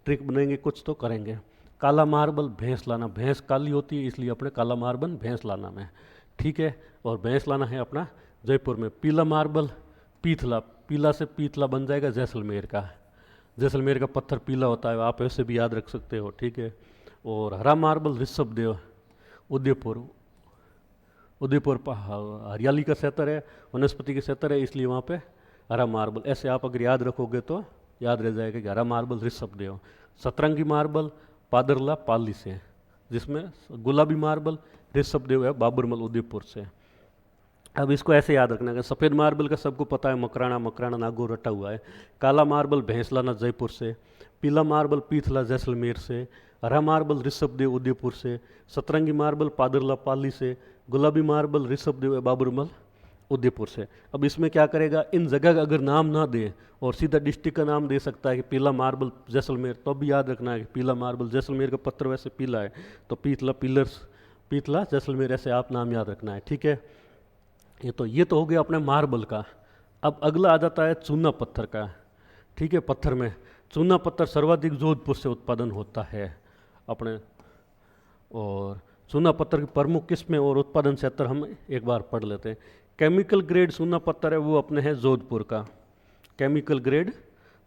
ट्रिक बनाएंगे, कुछ तो करेंगे। काला मार्बल भैंस लाना, भैंस काली होती है इसलिए अपने काला मार्बल भैंस लाना में। ठीक है, और भैंस लाना है अपना जयपुर में। पीला मार्बल पीथला, पीला से पीथला बन जाएगा जैसलमेर का। जैसलमेर का पत्थर पीला होता है, आप ऐसे भी याद रख सकते हो। ठीक है, और हरा मार्बल ऋषभदेव उदयपुर। उदयपुर हरियाली का क्षेत्र है, वनस्पति का क्षेत्र है, इसलिए वहाँ पे हरा मार्बल। ऐसे आप अगर याद रखोगे तो याद रह जाएगा कि हरा मार्बल ऋषभदेव। सतरंगी मार्बल पादरला पाली से, जिसमें गुलाबी मार्बल ऋषभदेव है बाबरमल उदयपुर से। अब इसको ऐसे याद रखना है, सफ़ेद मार्बल का सबको पता है मकराना, मकराना नागौर रटा हुआ है। काला मार्बल भैंसलाना जयपुर से, पीला मार्बल पीथला जैसलमेर से, हरा मार्बल ऋषभदेव उदयपुर से, सतरंगी मार्बल पादरला पाली से, गुलाबी मार्बल ऋषभदेव बाबरमल उदयपुर से। अब इसमें क्या करेगा, इन जगह का अगर नाम ना दे और सीधा डिस्ट्रिक्ट का नाम दे सकता है कि पीला मार्बल जैसलमेर, तो भी याद रखना है कि पीला मार्बल जैसलमेर का पत्थर वैसे पीला है, तो पीथला पिलर्स, पीथला जैसलमेर, ऐसे आप नाम याद रखना है। ठीक है, ये तो हो गया अपने मार्बल का। अब अगला आ जाता है चूना पत्थर का। ठीक है, पत्थर में चूना पत्थर सर्वाधिक जोधपुर से उत्पादन होता है अपने। और चूना पत्थर की प्रमुख किस्में और उत्पादन क्षेत्र हम एक बार पढ़ लेते हैं। केमिकल ग्रेड चूना पत्थर है वो अपने है जोधपुर का, केमिकल ग्रेड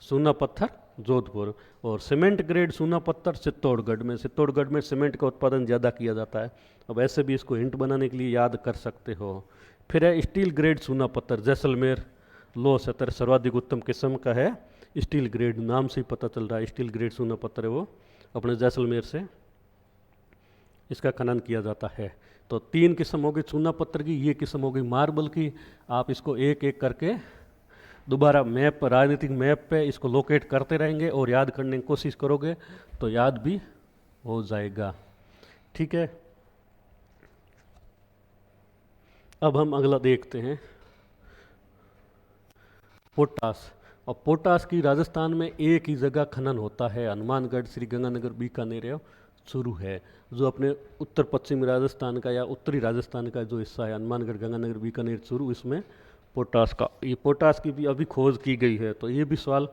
चूना पत्थर जोधपुर। और सीमेंट ग्रेड चूना पत्थर चित्तौड़गढ़ में। चित्तौड़गढ़ में सीमेंट का उत्पादन ज़्यादा किया जाता है। अब ऐसे भी इसको हिंट बनाने के लिए याद कर सकते हो। फिर है स्टील ग्रेड चूना पत्थर जैसलमेर, लो क्षेत्र सर्वाधिक उत्तम किस्म का है स्टील ग्रेड, नाम से ही पता चल रहा है स्टील ग्रेड चूना पत्थर है वो अपने जैसलमेर से इसका खनन किया जाता है। तो 3 किस्म हो गई चूना पत्थर की, ये किस्म हो गई मार्बल की। आप इसको एक एक करके दोबारा मैप, राजनीतिक मैप पे इसको लोकेट करते रहेंगे और याद करने की कोशिश करोगे तो याद भी हो जाएगा। ठीक है, अब हम अगला देखते हैं पोटास। और पोटास की राजस्थान में एक ही जगह खनन होता है, हनुमानगढ़, श्री गंगानगर, बीकानेर है चूरू है। जो अपने उत्तर पश्चिमी राजस्थान का या उत्तरी राजस्थान का जो हिस्सा है, हनुमानगढ़, गंगानगर, बीकानेर, चूरू, इसमें पोटास का, ये पोटास की भी अभी खोज की गई है। तो ये भी सवाल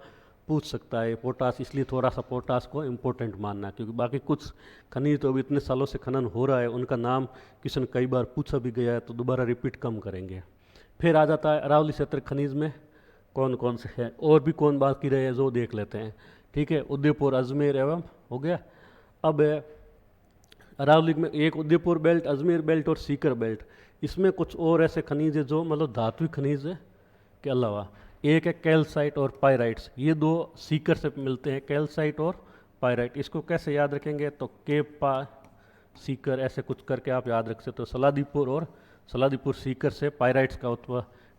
पूछ सकता है पोटास, इसलिए थोड़ा सा पोटास को इम्पोर्टेंट मानना है, क्योंकि बाकी कुछ खनिज तो अभी इतने सालों से खनन हो रहा है, उनका नाम किसी ने कई बार पूछा भी गया है, तो दोबारा रिपीट कम करेंगे। फिर आ जाता है अरावली क्षेत्र खनिज में कौन कौन से हैं, और भी कौन बाकी रहे जो देख लेते हैं। ठीक है, उदयपुर, अजमेर एवं हो गया। अब अरावली में एक उदयपुर बेल्ट, अजमेर बेल्ट और सीकर बेल्ट। इसमें कुछ और ऐसे खनिज है जो मतलब धात्विक खनिज के अलावा, एक है कैल्साइट और पायराइट्स, ये 2 सीकर से मिलते हैं, कैल्साइट और पायराइट। इसको कैसे याद रखेंगे, तो केप पा सीकर ऐसे कुछ करके आप याद रख सकते हो। सलादीपुर और सलादीपुर सीकर से पायराइट्स का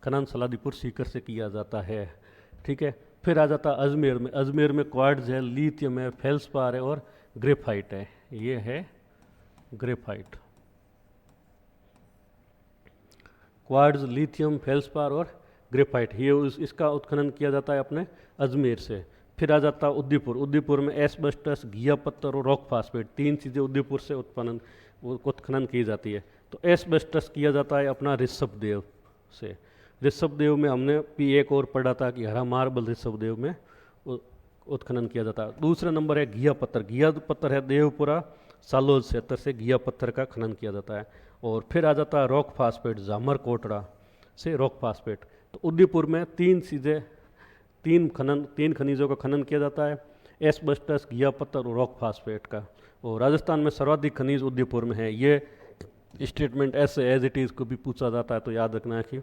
खनन सलादीपुर सीकर से किया जाता है। ठीक है, फिर आ जाता है अजमेर में। अजमेर में क्वार्ट्ज है, लिथियम है, फेल्सपार है और ग्रेफाइट है। ये है ग्रेफाइट, क्वार्ट्ज, लिथियम, फेल्सपार और ग्रेफाइट, ये इसका उत्खनन किया जाता है अपने अजमेर से। फिर आ जाता है उदयपुर, उदयपुर में एस्बेस्टस, घिया पत्थर और रॉक फास्फेट, 3 चीज़ें उदयपुर से उत्खनन की जाती है। तो एस्बेस्टस किया जाता है अपना ऋषभदेव से। ऋषभदेव में हमने भी एक और पढ़ा था कि हरा मार्बल ऋषभदेव में उत्खनन किया जाता है। दूसरा नंबर है घिया पत्थर, घिया पत्थर है देवपुरा सालोद क्षेत्र से घिया पत्थर का खनन किया जाता है। और फिर आ जाता है रॉक फास्फेट, जामर कोटड़ा से रॉक फास्फेट। तो उदयपुर में 3 चीज़ें, 3 खनिजों का खनन किया जाता है, एस्बेस्टस, घिया पत्थर और रॉक फास्फेट का। और राजस्थान में सर्वाधिक खनिज उदयपुर में है। ये स्टेटमेंट ऐसे एज इट इज़ को भी पूछा जाता है, तो याद रखना है कि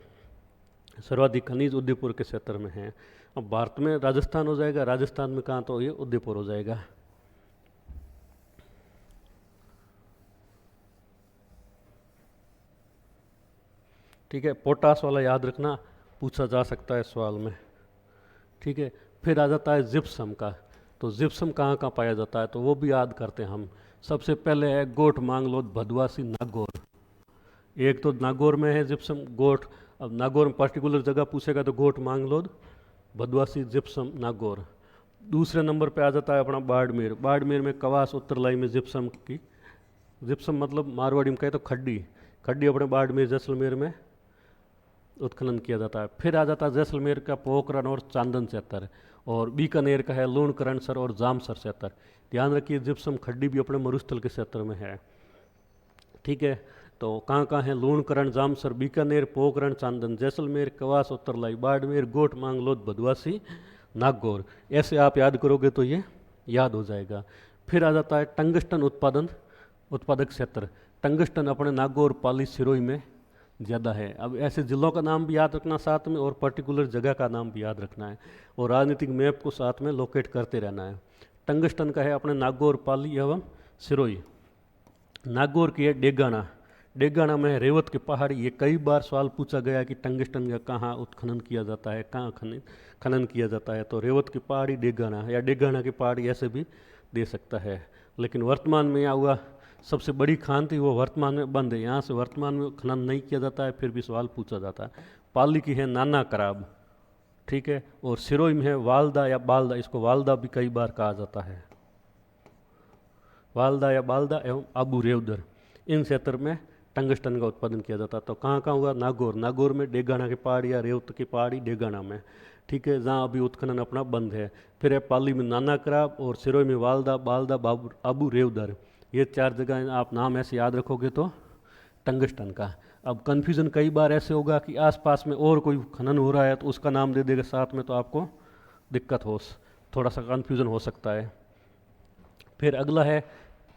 सर्वाधिक खनिज उदयपुर के क्षेत्र में है। अब भारत में राजस्थान हो जाएगा, राजस्थान में कहाँ, तो ये उदयपुर हो जाएगा। ठीक है, पोटास वाला याद रखना, पूछा जा सकता है सवाल में। ठीक है, फिर आ जाता है जिप्सम का। तो जिप्सम कहाँ कहाँ पाया जाता है, तो वो भी याद करते हैं हम। सबसे पहले है गोठ, मांगलोद, भदवासी, नागौर। एक तो नागौर में है जिप्सम, गोठ। अब नागौर में पर्टिकुलर जगह पूछेगा तो गोठ, मांगलोद, भदवासी, जिप्सम, नागौर। दूसरे नंबर पे आ जाता है अपना बाड़मेर। बाड़मेर में कवास, उत्तरलाई में जिप्सम की, जिप्सम मतलब मारवाड़ी में कहे तो खड्डी, खड्डी अपने बाड़मेर जैसलमेर में उत्खनन किया जाता है। फिर आ जाता है जैसलमेर का पोखरण और चांदन क्षेत्र, और बीकानेर का है लूणकरणसर और जामसर क्षेत्र। ध्यान रखिए जिप्सम खड्डी भी अपने मरुस्थल के क्षेत्र में है। ठीक है, तो कहाँ कहाँ है, लूणकरण, जामसर, बीकानेर, पोखरण, चांदन, जैसलमेर, कवास, उत्तरलाई, बाड़मेर, गोठ, मांगलोद, भदवासी, नागौर। ऐसे आप याद करोगे तो ये याद हो जाएगा। फिर आ जाता है टंगस्टन उत्पादक क्षेत्र। टंगस्टन अपने नागौर, पाली, सिरोही में ज़्यादा है। अब ऐसे जिलों का नाम भी याद रखना साथ में, और पर्टिकुलर जगह का नाम भी याद रखना है, और राजनीतिक मैप को साथ में लोकेट करते रहना है। टंगस्टन का है अपने नागौर, पाली एवं सिरोही। नागौर की है डेगाना, डेगाना में है रेवत की पहाड़ी। ये कई बार सवाल पूछा गया कि टंगस्टन का कहाँ उत्खनन किया जाता है, कहाँ खनन किया जाता है, तो रेवत की पहाड़ी, डेगाना, या डेगाना की पहाड़ी ऐसे भी दे सकता है। लेकिन वर्तमान में यहाँ हुआ सबसे बड़ी खान थी, वो वर्तमान में बंद है, यहाँ से वर्तमान में खनन नहीं किया जाता है, फिर भी सवाल पूछा जाता है। पाली की है नाना कराब। ठीक है, और सिरोही में है वालदा या बालदा, इसको वालदा भी कई बार कहा जाता है, वालदा या बालदा एवं आबू रेवदर। इन क्षेत्र में टंगस्टन का उत्पादन किया जाता है। तो कहाँ कहाँ हुआ, नागौर, नागौर में डेगाना की पहाड़ी या रेवत की पहाड़ी डेगाना में। ठीक है, जहाँ अभी उत्खनन अपना बंद है। फिर है पाली में नाना कराब, और सिरोही में वालदा, बालदा, आबू रेवदर। ये 4 जगह आप नाम ऐसे याद रखोगे तो टंगस्टन का। अब कन्फ्यूज़न कई बार ऐसे होगा कि आसपास में और कोई खनन हो रहा है तो उसका नाम दे देगा साथ में, तो आपको दिक्कत हो, थोड़ा सा कन्फ्यूज़न हो सकता है। फिर अगला है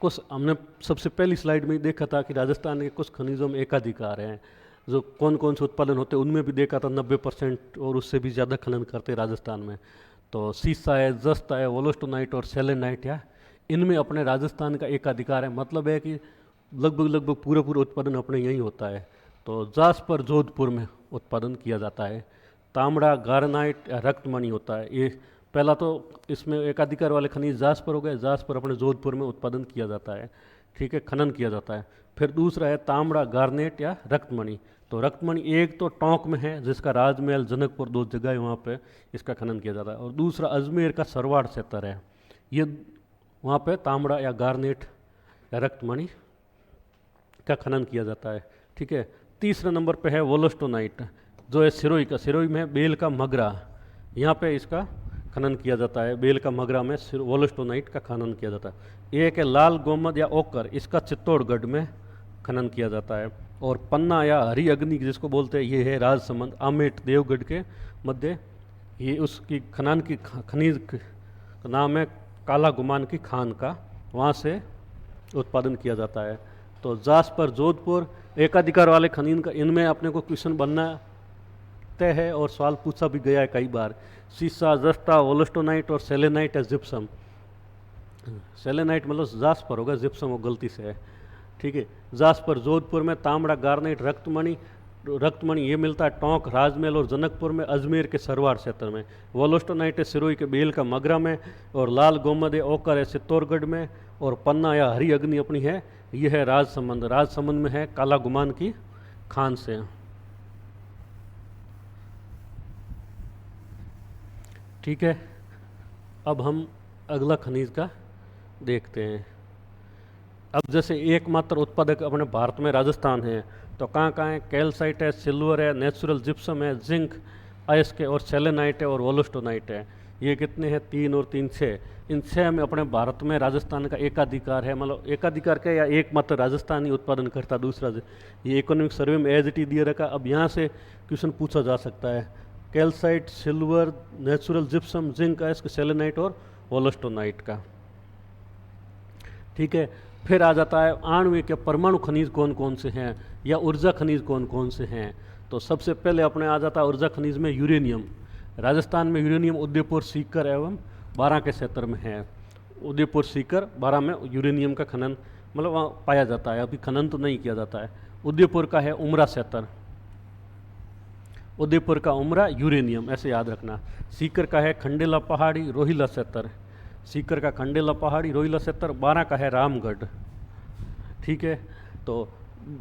कुछ, हमने सबसे पहली स्लाइड में ही देखा था कि राजस्थान के कुछ खनिजों में एकाधिकार हैं, जो कौन कौन से उत्पादन होते हैं उनमें भी देखा था 90% और उससे भी ज़्यादा खनन करते हैं राजस्थान में। तो सीसा है, जस्ता है, वोलोस्टोनाइट और सेलेनाइट, या इनमें अपने राजस्थान का एकाधिकार है। मतलब है कि लगभग पूरा उत्पादन अपने यहीं होता है। तो जासपर जोधपुर में उत्पादन किया जाता है। तांबड़ा, गारनाइट या रक्तमणि होता है। ये पहला तो इसमें एकाधिकार वाले खनिज जासपर हो गए, जासपर अपने जोधपुर में उत्पादन किया जाता है। ठीक है, खनन किया जाता है। फिर दूसरा है तांबड़ा, गारनेट या रक्तमणि। तो रक्तमणि एक तो टोंक में है, जिसका राजमहल, जनकपुर 2 जगह है, वहाँ पे इसका खनन किया जाता है। और दूसरा अजमेर का सरवाड़ क्षेत्र है, ये वहाँ पे तांबड़ा या गारनेट या रक्तमणि का खनन किया जाता है। ठीक है, तीसरे नंबर पे है वोलोस्टोनाइट, जो है सिरोही का, सिरोही में बेल का मगरा, यहाँ पे इसका खनन किया जाता है। बेल का मगरा में वोलोस्टोनाइट का खनन किया जाता है। एक है लाल गोमद या ओकर, इसका चित्तौड़गढ़ में खनन किया जाता है। और पन्ना या हरी अग्नि जिसको बोलते हैं, ये है राजसमंद, आमेट, देवगढ़ के मध्य। ये उसकी खनन की खनिज का नाम है काला गुमान की खान का, वहाँ से उत्पादन किया जाता है। तो जासपर, जोधपुर एकाधिकार वाले खनिज का, इनमें अपने को क्वेश्चन बनना तय है और सवाल पूछा भी गया है कई बार। सीसा, जस्ता, वोलोस्टोनाइट और सेलेनाइट या जिप्सम। सेलेनाइट मतलब जासपर होगा, जिप्सम वो गलती से है। ठीक है, जासपर जोधपुर में, तांबड़ा, गारनेट, रक्तमणि ये मिलता है टोंक, राजमहल और जनकपुर में, अजमेर के सरवाड़ क्षेत्र में। वोलोस्टोनाइट है सिरोही के बेल का मगरा में, और लाल गोमद है ओकर है चित्तौड़गढ़ में, और पन्ना या हरी अग्नि अपनी है, ये है राजसमंद, राजसमंद में है काला गुमान की खान से। ठीक है, अब हम अगला खनिज का देखते हैं। अब जैसे एकमात्र उत्पादक अपने भारत में राजस्थान है, तो कहाँ कहाँ है? कैल्साइट है, सिल्वर है, नेचुरल जिप्सम है, जिंक, अयस्क है और सेलेनाइट है और वोलोस्टोनाइट है। ये कितने हैं? 3 और 3 6। इन 6 में अपने भारत में राजस्थान का एकाधिकार है, मतलब एकाधिकार क्या, या एकमात्र राजस्थान ही उत्पादन करता, दूसरा ये इकोनॉमिक सर्वे में एज इट इज दिया रखा। अब यहाँ से क्वेश्चन पूछा जा सकता है, calcite, silver, natural gypsum, zinc, अयस्क, सेलेनाइट और वोलोस्टोनाइट का। ठीक है, फिर आ जाता है आणविक या परमाणु खनिज कौन कौन से हैं, या ऊर्जा खनिज कौन कौन से हैं। तो सबसे पहले अपने आ जाता है ऊर्जा खनिज में यूरेनियम। राजस्थान में यूरेनियम उदयपुर, सीकर एवं बारां के क्षेत्र में है। उदयपुर, सीकर, बारां में यूरेनियम का खनन मतलब वहाँ पाया जाता है, अभी खनन तो नहीं किया जाता है। उदयपुर का है उमरा क्षेत्र, उदयपुर का उमरा यूरेनियम, ऐसे याद रखना। सीकर का है खंडेला पहाड़ी, रोहिला क्षेत्र, सीकर का खंडेला पहाड़ी, रोहिला क्षेत्र। बारां का है रामगढ़। ठीक है, तो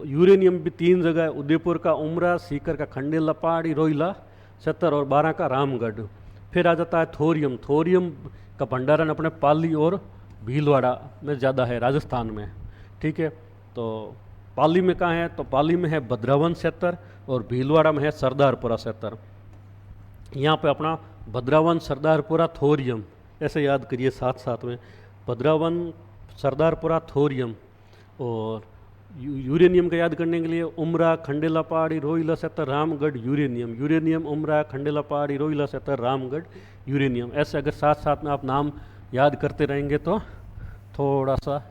यूरेनियम भी 3 जगह है, उदयपुर का उमरा, सीकर का खंडेला पहाड़ी, रोहिला क्षेत्र और बारां का रामगढ़। फिर आ जाता है थोरियम। थोरियम का भंडारण अपने पाली और भीलवाड़ा में ज़्यादा है, राजस्थान में। ठीक है, तो पाली में कहाँ है? तो पाली में है भद्रावन क्षेत्र और भीलवाड़ा में है सरदारपुरा क्षेत्र। यहाँ पे अपना भद्रावन, सरदारपुरा, थोरियम ऐसे याद करिए साथ साथ में, भद्रावन, सरदारपुरा, थोरियम। और यूरेनियम का याद करने के लिए उमरा, खंडेला पहाड़ी, रोहिला क्षेत्र, रामगढ़, यूरेनियम। यूरेनियम, उमरा, खंडेला पहाड़ी, रोहिला क्षेत्र, रामगढ़, यूरेनियम। ऐसे अगर साथ साथ में आप नाम याद करते रहेंगे तो थोड़ा सा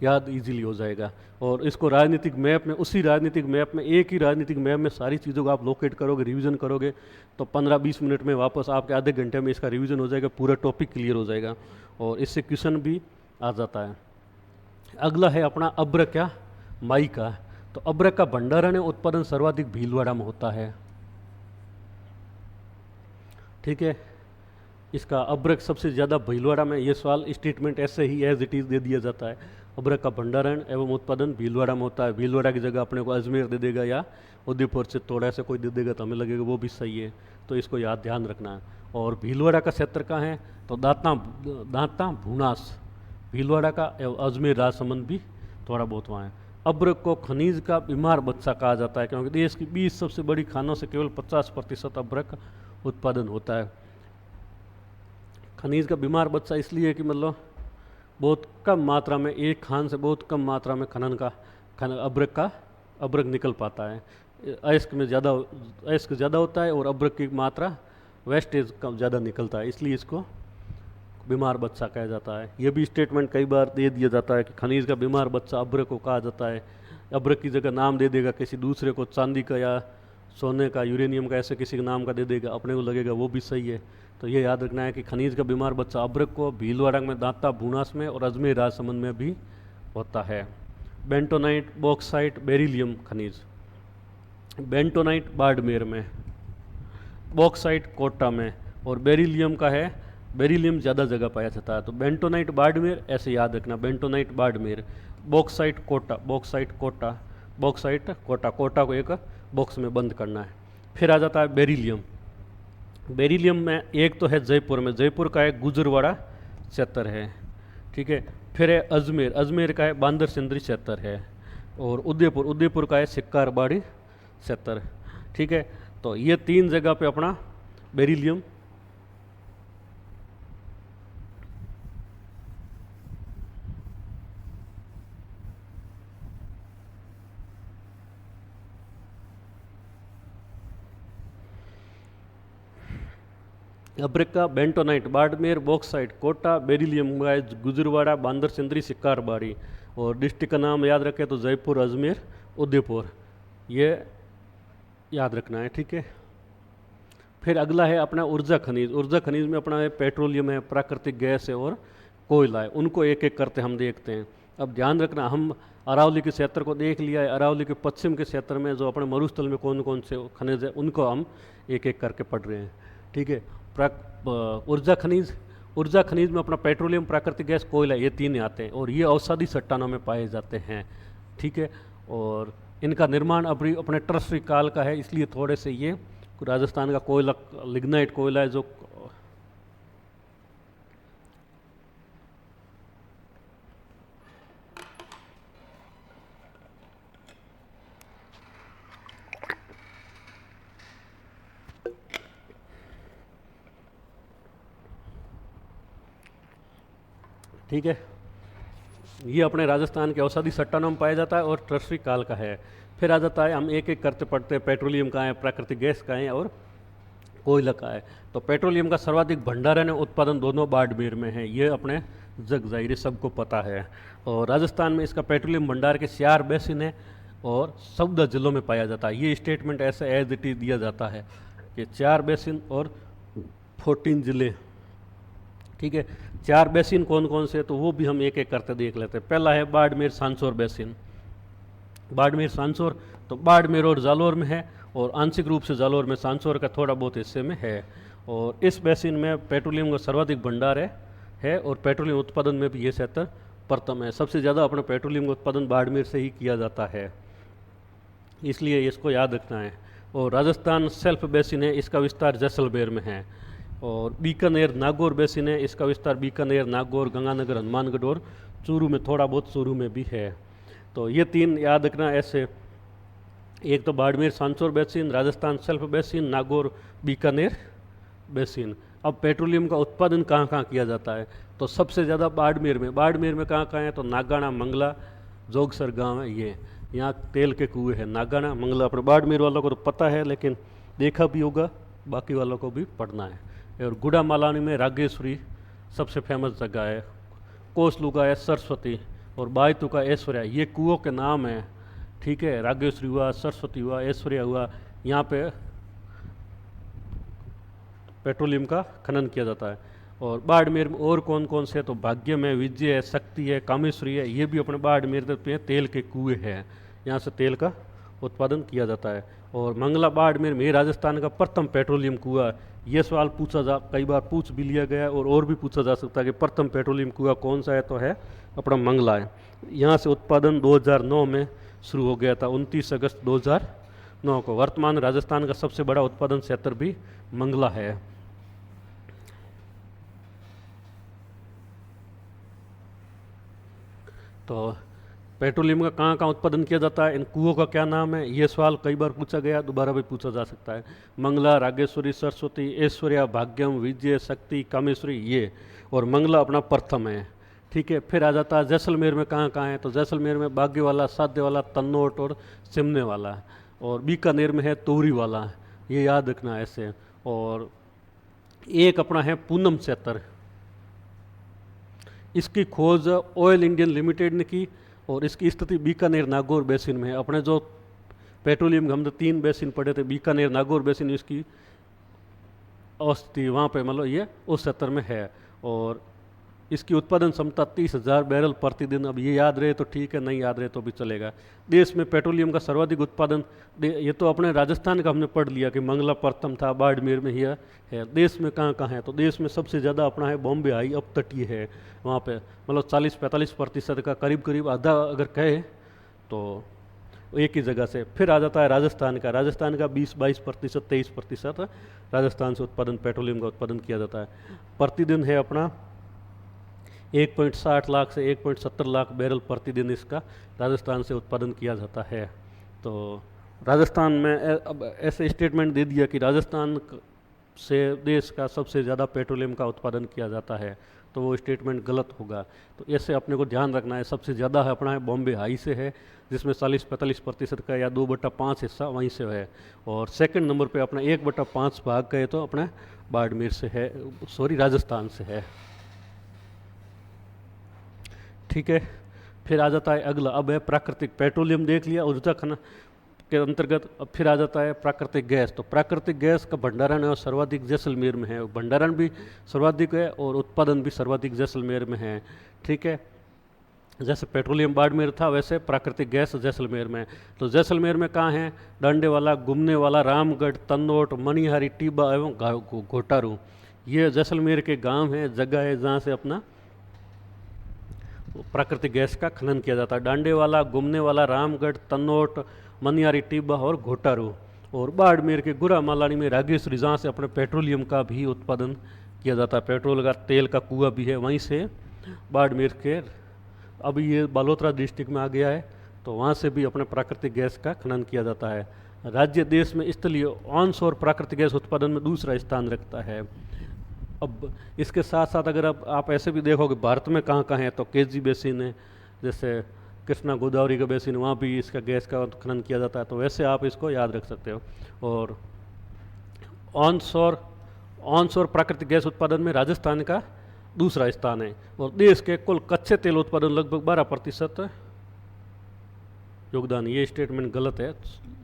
याद इजीली हो जाएगा। और इसको राजनीतिक मैप में, उसी राजनीतिक मैप में, एक ही राजनीतिक मैप में सारी चीज़ों को आप लोकेट करोगे, रिवीजन करोगे, तो 15-20 मिनट में वापस आपके आधे घंटे में इसका रिवीजन हो जाएगा, पूरा टॉपिक क्लियर हो जाएगा और इससे क्वेश्चन भी आ जाता है। अगला है अपना अब्रक या माई का। तो अब्रक का भंडारण उत्पादन सर्वाधिक भीलवाड़ा में होता है। ठीक है, इसका अब्रक सबसे ज़्यादा भीलवाड़ा में, ये सवाल स्टेटमेंट ऐसे ही एज इट इज़ दे दिया जाता है। अब्रक का भंडारण एवं उत्पादन भीलवाड़ा में होता है। भीलवाड़ा की जगह अपने को अजमेर दे देगा या उदयपुर से थोड़ा सा कोई दे देगा तो हमें लगेगा वो भी सही है, तो इसको याद ध्यान रखना है। और भीलवाड़ा का क्षेत्र कहाँ है? तो दांता भूनास, भीलवाड़ा का एवं अजमेर राजसमंद भी थोड़ा बहुत वहाँ है। अब्रक को खनिज का बीमार बच्चा कहा जाता है, क्योंकि देश की 20 सबसे बड़ी खानों से केवल 50% अब्रक उत्पादन होता है। खनिज का बीमार बच्चा इसलिए कि मतलब बहुत कम मात्रा में, एक खान से बहुत कम मात्रा में अब्रक निकल पाता है। अयस्क में ज़्यादा होता है और अब्रक की मात्रा वेस्टेज कम ज़्यादा निकलता है, इसलिए इसको बीमार बच्चा कहा जाता है। ये भी स्टेटमेंट कई बार दे दिया जाता है कि खनिज का बीमार बच्चा अब्रक को कहा जाता है। अब्रक की जगह नाम दे देगा किसी दूसरे को, चांदी का या सोने का, यूरेनियम का, ऐसे किसी के नाम का दे देगा, अपने को लगेगा वो भी सही है। तो ये याद रखना है कि खनिज का बीमार बच्चा अब्रक को भीलवाड़ा में, दांता भूनास में और अजमेर राजसमंद में भी होता है। बेंटोनाइट, बॉक्साइट, बेरिलियम खनिज। बेंटोनाइट बाड़मेर में, बॉक्साइट कोटा में और बेरिलियम का है, बेरिलियम ज़्यादा जगह पाया जाता है। तो बेंटोनाइट बाड़मेर ऐसे याद रखना, bentonite Barmer. Bauxite Kota, bauxite Kota, bauxite Kota, Kota को एक बॉक्स में बंद करना है। फिर आ जाता है बेरिलियम। बेरिलियम में एक तो है जयपुर में, जयपुर का है गुजरवाड़ा क्षेत्र है। ठीक है, फिर है अजमेर, अजमेर का है बांदर सिंदरी क्षेत्र है। और उदयपुर, उदयपुर का है सिक्कारबाड़ी क्षेत्र। ठीक है, तो ये 3 जगह पे अपना बेरिलियम अब्रक का bentonite Barmer, bauxite Kota, beryllium Gujarwada, Bandar Sindri, सिक्कारबाड़ी। और डिस्ट्रिक्ट का नाम याद रखें तो जयपुर, अजमेर, उदयपुर, ये याद रखना है। ठीक है, फिर अगला है अपना ऊर्जा खनिज। ऊर्जा खनिज में अपना है पेट्रोलियम है, प्राकृतिक गैस है और कोयला है। उनको एक एक करते हम देखते हैं। अब ध्यान रखना, हम अरावली के क्षेत्र को देख लिया है, अरावली के पश्चिम के क्षेत्र में जो अपने मरुस्थल में कौन कौन से खनिज है उनको हम एक एक करके पढ़ रहे हैं। ठीक है, ऊर्जा खनिज, ऊर्जा खनिज में अपना पेट्रोलियम, प्राकृतिक गैस, कोयला, ये 3 आते हैं और ये औषधि चट्टानों में पाए जाते हैं। ठीक है, और इनका निर्माण अभी अपने टर्सरी काल का है, इसलिए थोड़े से ये राजस्थान का कोयला, लिग्नाइट कोयला है जो ठीक है, ये अपने राजस्थान के औषधि सट्टानों में पाया जाता है और टर्सरी काल का है। फिर आ जाता है, हम एक एक करते पढ़ते हैं, पेट्रोलियम का है, प्राकृतिक गैस का है और कोयला का है। तो पेट्रोलियम का सर्वाधिक भंडारण और उत्पादन दोनों बाड़मेर में है, ये अपने जग जाहिर सबको पता है। और राजस्थान में इसका पेट्रोलियम भंडार के 4 बेसिन है और 14 जिलों में पाया जाता है। ये स्टेटमेंट ऐसे एज इट इज दिया जाता है कि 4 बेसिन और 14 जिले। ठीक है, 4 बेसिन कौन कौन से, तो वो भी हम एक एक करते देख लेते हैं। पहला है बाड़मेर सांसौर बेसिन। बाड़मेर सांसौर तो बाड़मेर और जालौर में है और आंशिक रूप से जालौर में, सांसौर का थोड़ा बहुत हिस्से में है। और इस बेसिन में पेट्रोलियम का सर्वाधिक भंडार है और पेट्रोलियम उत्पादन में भी ये क्षेत्र प्रथम है। सबसे ज़्यादा अपना पेट्रोलियम का उत्पादन बाड़मेर से ही किया जाता है, इसलिए इसको याद रखना है। और राजस्थान सेल्फ बेसिन है, इसका विस्तार जैसलमेर में है। और बीकानेर नागौर बेसिन है, इसका विस्तार बीकानेर, नागौर, गंगानगर, हनुमानगढ़ और चूरू में, थोड़ा बहुत चूरू में भी है। तो ये 3 याद रखना ऐसे, एक तो Barmer Sanchore basin, Rajasthan shelf basin, Nagaur Bikaner basin. अब पेट्रोलियम का उत्पादन कहाँ कहाँ किया जाता है, तो सबसे ज़्यादा बाड़मेर में। बाड़मेर में कहाँ कहाँ है, तो नागाना, मंगला, जोगसर गांव है, ये यहाँ तेल के कुएँ हैं। नागाना, मंगला अपने बाड़मेर वालों को तो पता है, लेकिन देखा भी होगा, बाकी वालों को भी पढ़ना है। और गुड़ा मालानी में रागेश्वरी सबसे फेमस जगह है। कोसलू है सरस्वती और बायतू का ऐश्वर्या, ये कुओं के नाम है। ठीक है, रागेश्वरी हुआ, सरस्वती हुआ, ऐश्वर्या हुआ, यहाँ पे पेट्रोलियम का खनन किया जाता है। और बाड़मेर में और कौन कौन से, तो भाग्यम है, विजय है, शक्ति है, कामेश्वरी है, ये भी अपने बाड़मेर पे तेल के कुएँ हैं, यहाँ से तेल का उत्पादन किया जाता है। और मंगला बाड़मेर में राजस्थान का प्रथम पेट्रोलियम कुआं, ये सवाल कई बार पूछ भी लिया गया और भी पूछा जा सकता है कि प्रथम पेट्रोलियम कुआं कौन सा है, तो है अपना मंगला है। यहाँ से उत्पादन 2009 में शुरू हो गया था, 29 अगस्त 2009 को। वर्तमान राजस्थान का सबसे बड़ा उत्पादन क्षेत्र भी मंगला है। तो पेट्रोलियम का कहाँ कहाँ उत्पादन किया जाता है, इन कुओं का क्या नाम है, ये सवाल कई बार पूछा गया, दोबारा भी पूछा जा सकता है। मंगला, रागेश्वरी, सरस्वती, ऐश्वर्या, भाग्यम, विजय, शक्ति, कामेश्वरी, ये। और मंगला अपना प्रथम है। ठीक है, फिर आ जाता है जैसलमेर में कहाँ कहाँ है, तो जैसलमेर में बागेवाला, साध्यवाला, तन्नोट और सिमने वाला। और बीकानेर में है तोरी वाला, ये याद रखना है ऐसे। और एक अपना है पूनम क्षेत्र, इसकी खोज ऑयल इंडियन लिमिटेड ने की और इसकी स्थिति बीकानेर नागौर बेसिन में है। अपने जो पेट्रोलियम हम 3 बेसिन पढ़े थे, बीकानेर नागौर बेसिन, इसकी अवस्थिति वहाँ पे मतलब ये उस क्षेत्र में है। और इसकी उत्पादन क्षमता 30,000 बैरल प्रतिदिन। अब ये याद रहे तो ठीक है, नहीं याद रहे तो भी चलेगा। देश में पेट्रोलियम का सर्वाधिक उत्पादन, ये तो अपने राजस्थान का हमने पढ़ लिया कि मंगला प्रथम था, बाड़मेर में ही है। देश में कहाँ कहाँ है, तो देश में सबसे ज़्यादा अपना है बॉम्बे हाई अपतटीय है, वहाँ पे मतलब 40-45% का करीब आधा अगर कहे तो एक ही जगह से। फिर आ जाता है राजस्थान का 20-22%, 23% राजस्थान से उत्पादन, पेट्रोलियम का उत्पादन किया जाता है। प्रतिदिन है अपना 1.60 लाख से 1.70 लाख बैरल प्रतिदिन इसका राजस्थान से उत्पादन किया जाता है। तो राजस्थान में अब ऐसे स्टेटमेंट दे दिया कि राजस्थान से देश का सबसे ज़्यादा पेट्रोलियम का उत्पादन किया जाता है, तो वो स्टेटमेंट गलत होगा। तो ऐसे अपने को ध्यान रखना है। सबसे ज़्यादा है अपना है बॉम्बे हाई से है, जिसमें 40-45% का या 2/5 हिस्सा वहीं से है। और सेकंड नंबर पे अपना 1/5 भाग गए तो अपना बाड़मेर से है, राजस्थान से है। ठीक है, फिर आ जाता है अगला, अब है प्राकृतिक। पेट्रोलियम देख लिया, ऊर्जा खनन के अंतर्गत। अब फिर आ जाता है प्राकृतिक गैस। तो प्राकृतिक गैस का भंडारण है और सर्वाधिक जैसलमेर में है। भंडारण भी सर्वाधिक है और उत्पादन भी सर्वाधिक जैसलमेर में है। ठीक है, जैसे पेट्रोलियम बाड़मेर था, वैसे प्राकृतिक गैस जैसलमेर में। तो जैसलमेर में कहाँ है, डांडेवाला, गुमने वाला, रामगढ़, तन्नोट, मणिहारी, टीबा एवं घोटारू, ये जैसलमेर के गांव हैं, जगह है जहाँ से अपना प्राकृतिक गैस का खनन किया जाता है। डांडेवाला, गुमने वाला, रामगढ़, तन्नोट, मनियारी, टिब्बा और घोटारू। और बाड़मेर के गुरा मालानी में रागेश्वरी, जहाँ से अपने पेट्रोलियम का भी उत्पादन किया जाता है। पेट्रोल का तेल का कुआं भी है वहीं से बाड़मेर के। अब ये बालोतरा डिस्ट्रिक्ट में आ गया है, तो वहाँ से भी अपने प्राकृतिक गैस का खनन किया जाता है। राज्य देश में स्थलीय ऑनशोर प्राकृतिक गैस उत्पादन में दूसरा स्थान रखता है। अब इसके साथ साथ अगर आप ऐसे भी देखोगे भारत में कहाँ कहाँ है, तो केजी बेसिन है, जैसे कृष्णा गोदावरी का बेसिन, वहाँ भी इसका गैस का खनन किया जाता है, तो वैसे आप इसको याद रख सकते हो। और ऑनशोर ऑनशोर प्राकृतिक गैस उत्पादन में राजस्थान का दूसरा स्थान है, और देश के कुल कच्चे तेल उत्पादन लगभग 12% योगदान। ये स्टेटमेंट गलत है,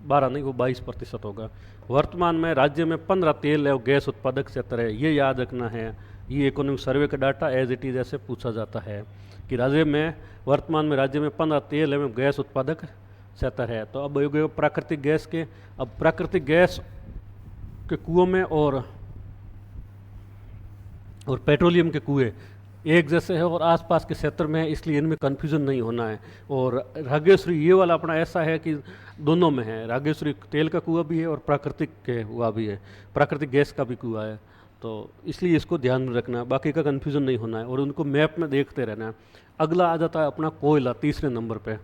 12 नहीं, वो 22% होगा। वर्तमान में राज्य में 15 तेल एवं गैस उत्पादक क्षेत्र है, ये याद रखना है। ये इकोनॉमिक सर्वे का डाटा एज इट इज ऐसे पूछा जाता है कि वर्तमान में राज्य में 15 तेल एवं गैस उत्पादक क्षेत्र है। तो अब हो गए प्राकृतिक गैस के। अब प्राकृतिक गैस के कुओं में और पेट्रोलियम के कुएं एक जैसे है और आसपास के क्षेत्र में है, इसलिए इनमें कन्फ्यूजन नहीं होना है। और रागेश्वरी ये वाला अपना ऐसा है कि दोनों में है, रागेश्वरी तेल का कुआं भी है और प्राकृतिक के कुआं भी है, प्राकृतिक गैस का भी कुआं है, तो इसलिए इसको ध्यान में रखना है, बाकी का कन्फ्यूजन नहीं होना है और उनको मैप में देखते रहना है। अगला आ जाता है अपना कोयला, तीसरे नंबर पे।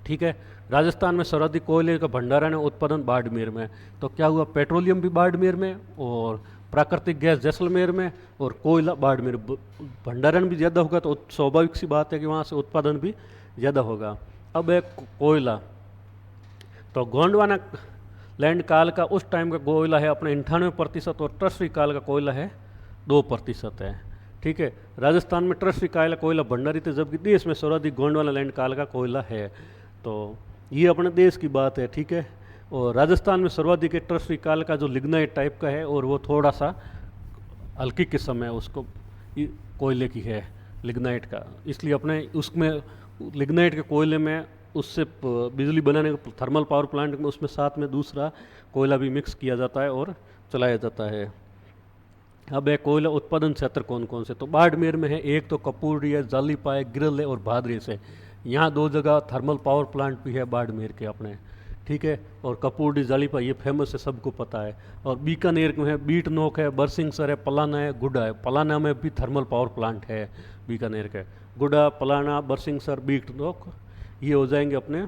ठीक है, राजस्थान में सर्वाधिक कोयले का भंडारण है उत्पादन बाड़मेर में। तो क्या हुआ, पेट्रोलियम भी बाड़मेर में और प्राकृतिक गैस जैसलमेर में और कोयला बाड़मेर। भंडारण भी ज़्यादा होगा तो स्वाभाविक सी बात है कि वहाँ से उत्पादन भी ज़्यादा होगा। अब है कोयला, तो गोंडवाना लैंड काल का उस टाइम का कोयला है अपने 98% और ट्रस्टी काल का कोयला है 2% है। ठीक है, राजस्थान में ट्रस्टी काल कोयला भंडारित है, जबकि देश में सर्वाधिक गोंडवाना लैंड काल का कोयला है। तो ये अपने देश की बात है। ठीक है, और राजस्थान में सर्वाधिक ट्रस्टी काल का जो लिग्नाइट टाइप का है और वो थोड़ा सा हल्की किस्म है, उसको कोयले की है लिग्नाइट का, इसलिए अपने उसमें लिग्नाइट के कोयले में उससे बिजली बनाने का थर्मल पावर प्लांट में उसमें साथ में दूसरा कोयला भी मिक्स किया जाता है और चलाया जाता है। अब है कोयला उत्पादन क्षेत्र कौन कौन से, तो बाड़मेर में है, एक तो कपूरी है, जालीपा है, गिरल है और भादरेस है। यहाँ 2 जगह थर्मल पावर प्लांट भी है बाड़मेर के अपने। ठीक है, और कपूरी जालीपा ये फेमस है, सबको पता है। और बीकानेर में है, बीट नोक है, बरसिंगसर है, पलाना है, गुड्डा है। पलाना में भी थर्मल पावर प्लांट है बीकानेर के। गुड्डा, पलाना, बरसिंगसर, बीट नोक ये हो जाएंगे अपने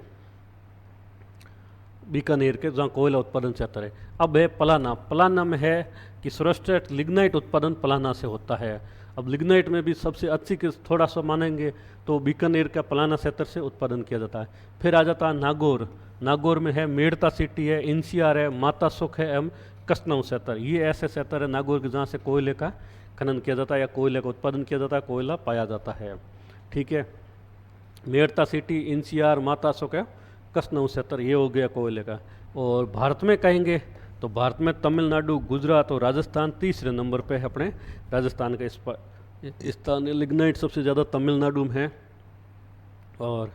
बीकानेर के जहाँ कोयला उत्पादन क्षेत्र है। अब है पलाना। पलाना में है कि सर्वश्रेष्ठ लिग्नाइट उत्पादन पलाना से होता है। अब लिग्नाइट में भी सबसे अच्छी के थोड़ा सा मानेंगे तो बीकानेर का पलाना क्षेत्र से उत्पादन किया जाता है। फिर आ जाता है नागौर। नागौर में है मेड़ता सिटी है, इंसियार है, माता सुख है एवं कसनऊ क्षेत्र। ये ऐसे क्षेत्र है नागौर के जहाँ से कोयले का खनन किया जाता है या कोयले का उत्पादन किया जाता है, कोयला पाया जाता है। ठीक है, मेड़ता सिटी, इंसियार, माता सुख है, कसनऊ क्षेत्र, ये हो गया कोयले का। और भारत में कहेंगे तो भारत में तमिलनाडु, गुजरात और राजस्थान तीसरे नंबर पे है अपने राजस्थान का स्थान। लिग्नाइट सबसे ज़्यादा तमिलनाडु में है और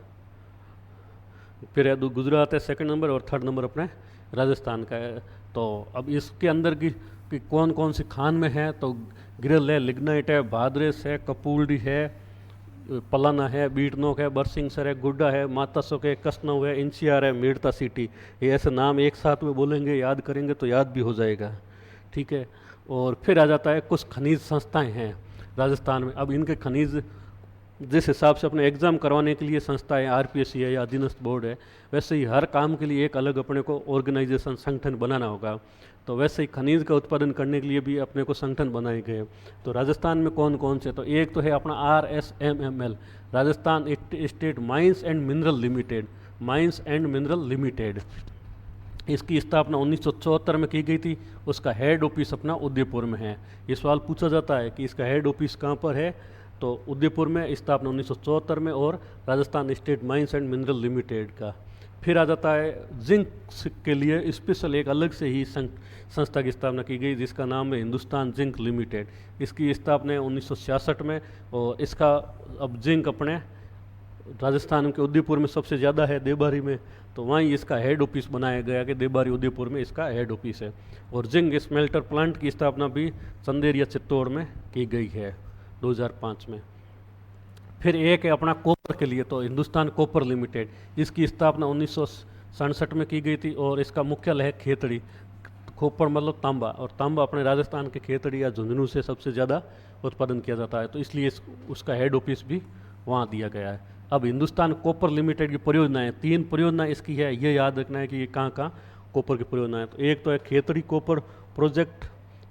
फिर गुजरात है सेकंड नंबर और थर्ड नंबर अपने राजस्थान का है। तो अब इसके अंदर की कौन कौन सी खान में है, तो गिरल है, लिग्नाइट है, भादरेस है, कपूरडी है, पलाना है, बीटनोक है, बरसिंगसर है, गुड्डा है, मातासोक है, कसनऊ है, इंसियार है, मेड़ता सिटी। ये ऐसे नाम एक साथ में बोलेंगे, याद करेंगे तो याद भी हो जाएगा। ठीक है, और फिर आ जाता है कुछ खनिज संस्थाएं हैं राजस्थान में। अब इनके खनिज जिस हिसाब से अपने एग्ज़ाम करवाने के लिए संस्थाएं आरपीएससी है या अधीनस्थ बोर्ड है, वैसे ही हर काम के लिए एक अलग अपने को ऑर्गेनाइजेशन संगठन बनाना होगा। तो वैसे ही खनिज का उत्पादन करने के लिए भी अपने को संगठन बनाए गए। तो राजस्थान में कौन कौन से, तो एक तो है अपना RSMML, Rajasthan state mines and mineral limited, mines and mineral limited. इसकी स्थापना 1974 में की गई थी। उसका हेड ऑफिस अपना उदयपुर में है। ये सवाल पूछा जाता है कि इसका हेड ऑफिस कहाँ पर है, तो उदयपुर में, स्थापना 1974 में, और Rajasthan state mines and mineral limited का। फिर आ जाता है जिंक के लिए स्पेशल एक अलग से ही संस्था की स्थापना की गई जिसका नाम है हिंदुस्तान जिंक लिमिटेड। इसकी स्थापना 1966 में, और इसका अब जिंक अपने राजस्थान के उदयपुर में सबसे ज़्यादा है, देबारी में, तो वहीं इसका हेड ऑफिस बनाया गया कि देबारी उदयपुर में इसका हेड ऑफिस है। और जिंक स्मेल्टर प्लांट की स्थापना भी चंदेरिया चित्तौड़ में की गई है 2005 में। फिर एक है अपना कॉपर के लिए, तो हिंदुस्तान कॉपर लिमिटेड, इसकी स्थापना 1967 में की गई थी और इसका मुख्यालय है खेतड़ी। कॉपर मतलब तांबा, और तांबा अपने राजस्थान के खेतड़ी या झुंझुनू से सबसे ज़्यादा उत्पादन किया जाता है, तो इसलिए उसका हेड ऑफिस भी वहाँ दिया गया है। अब हिंदुस्तान कॉपर लिमिटेड की परियोजनाएं, 3 परियोजनाएं इसकी है, ये याद रखना है कि ये कहाँ कहाँ कॉपर की परियोजना है। तो एक तो है खेतड़ी कॉपर प्रोजेक्ट,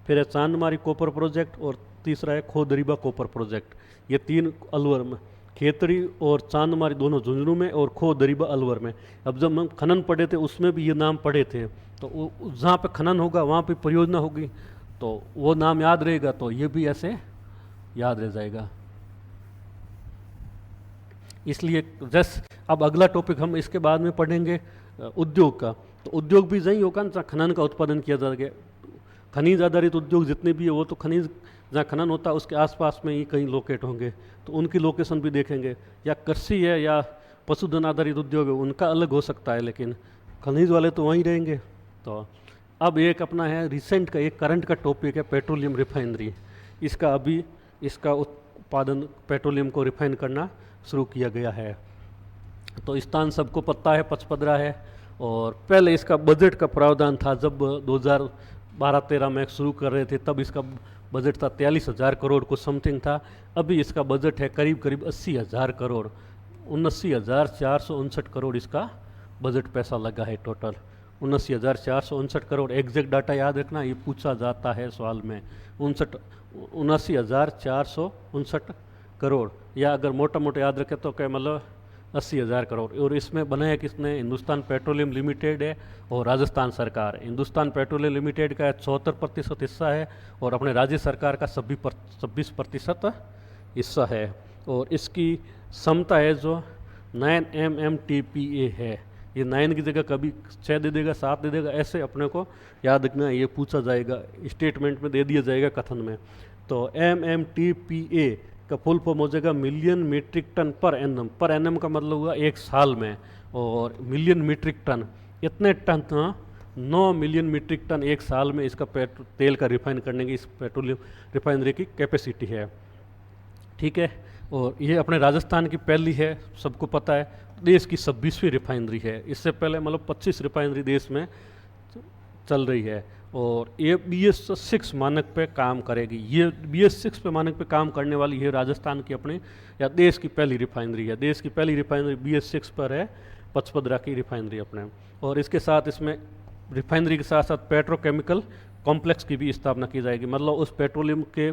फिर है चांदमारी कॉपर प्रोजेक्ट और तीसरा है खो-दरीबा कॉपर प्रोजेक्ट। ये 3 अलवर में, खेतड़ी और चांदमारी दोनों झुंझुनू में और खो-दरीबा अलवर में। अब जब हम खनन पढ़े थे उसमें भी ये नाम पढ़े थे, तो जहाँ पे खनन होगा वहाँ पे परियोजना होगी, तो वो नाम याद रहेगा, तो ये भी ऐसे याद रह जाएगा। इसलिए जैसे अब अगला टॉपिक हम इसके बाद में पढ़ेंगे उद्योग का। तो उद्योग भी यही होगा जहाँ खनन का उत्पादन किया जाएगा। खनिज आधारित उद्योग जितने भी है वो तो खनिज जहाँ खनन होता है उसके आसपास में ही कहीं लोकेट होंगे, तो उनकी लोकेशन भी देखेंगे। या कृषि है या पशुधन आधारित उद्योग है उनका अलग हो सकता है, लेकिन खनिज वाले तो वहीं रहेंगे। तो अब एक अपना है रिसेंट का, एक करंट का टॉपिक है पेट्रोलियम रिफाइनरी। इसका अभी इसका उत्पादन पेट्रोलियम को रिफाइन करना शुरू किया गया है। तो स्थान सबको पता है, पचपदरा है। और पहले इसका बजट का प्रावधान था, जब 2012-13 में शुरू कर रहे थे तब इसका बजट था 43,000 करोड़ को समथिंग था। अभी इसका बजट है करीब करीब 80,000 करोड़, 79,459 करोड़ इसका बजट पैसा लगा है टोटल। 79,459 करोड़ एग्जैक्ट डाटा याद रखना, ये पूछा जाता है सवाल में। 79,459 करोड़, या अगर मोटा मोटा याद रखे तो क्या मतलब 80,000 करोड़। और इसमें बनाया किसने? हिंदुस्तान पेट्रोलियम लिमिटेड है और राजस्थान सरकार। हिंदुस्तान पेट्रोलियम लिमिटेड का 74% हिस्सा है और अपने राज्य सरकार का 26% हिस्सा है। और इसकी क्षमता है जो 9 MMTPA है। ये 9 की जगह कभी 6 दे देगा, 7 दे देगा, ऐसे अपने को याद रखना। ये पूछा जाएगा, स्टेटमेंट में दे दिया जाएगा कथन में। तो MMTPA का फुल फॉर्म हो जाएगा million metric ton per annum. Per annum का मतलब हुआ एक साल में, और मिलियन मीट्रिक टन इतने टन, 9 मिलियन मीट्रिक टन एक साल में इसका तेल का रिफाइन करने की इस पेट्रोलियम रिफाइनरी की कैपेसिटी है। ठीक है, और ये अपने राजस्थान की पहली है, सबको पता है। देश की 26वीं रिफाइनरी है। इससे पहले मतलब 25 रिफाइनरी देश में चल रही है। और ये BS6 मानक पे काम करेगी। ये BS6 पे मानक पे काम करने वाली है राजस्थान की अपने या देश की पहली रिफाइनरी है। देश की पहली रिफाइनरी BS6 पर है, पचपदरा की रिफाइनरी अपने। और इसके साथ इसमें रिफाइनरी के साथ साथ पेट्रोकेमिकल कॉम्प्लेक्स की भी स्थापना की जाएगी। मतलब उस पेट्रोलियम के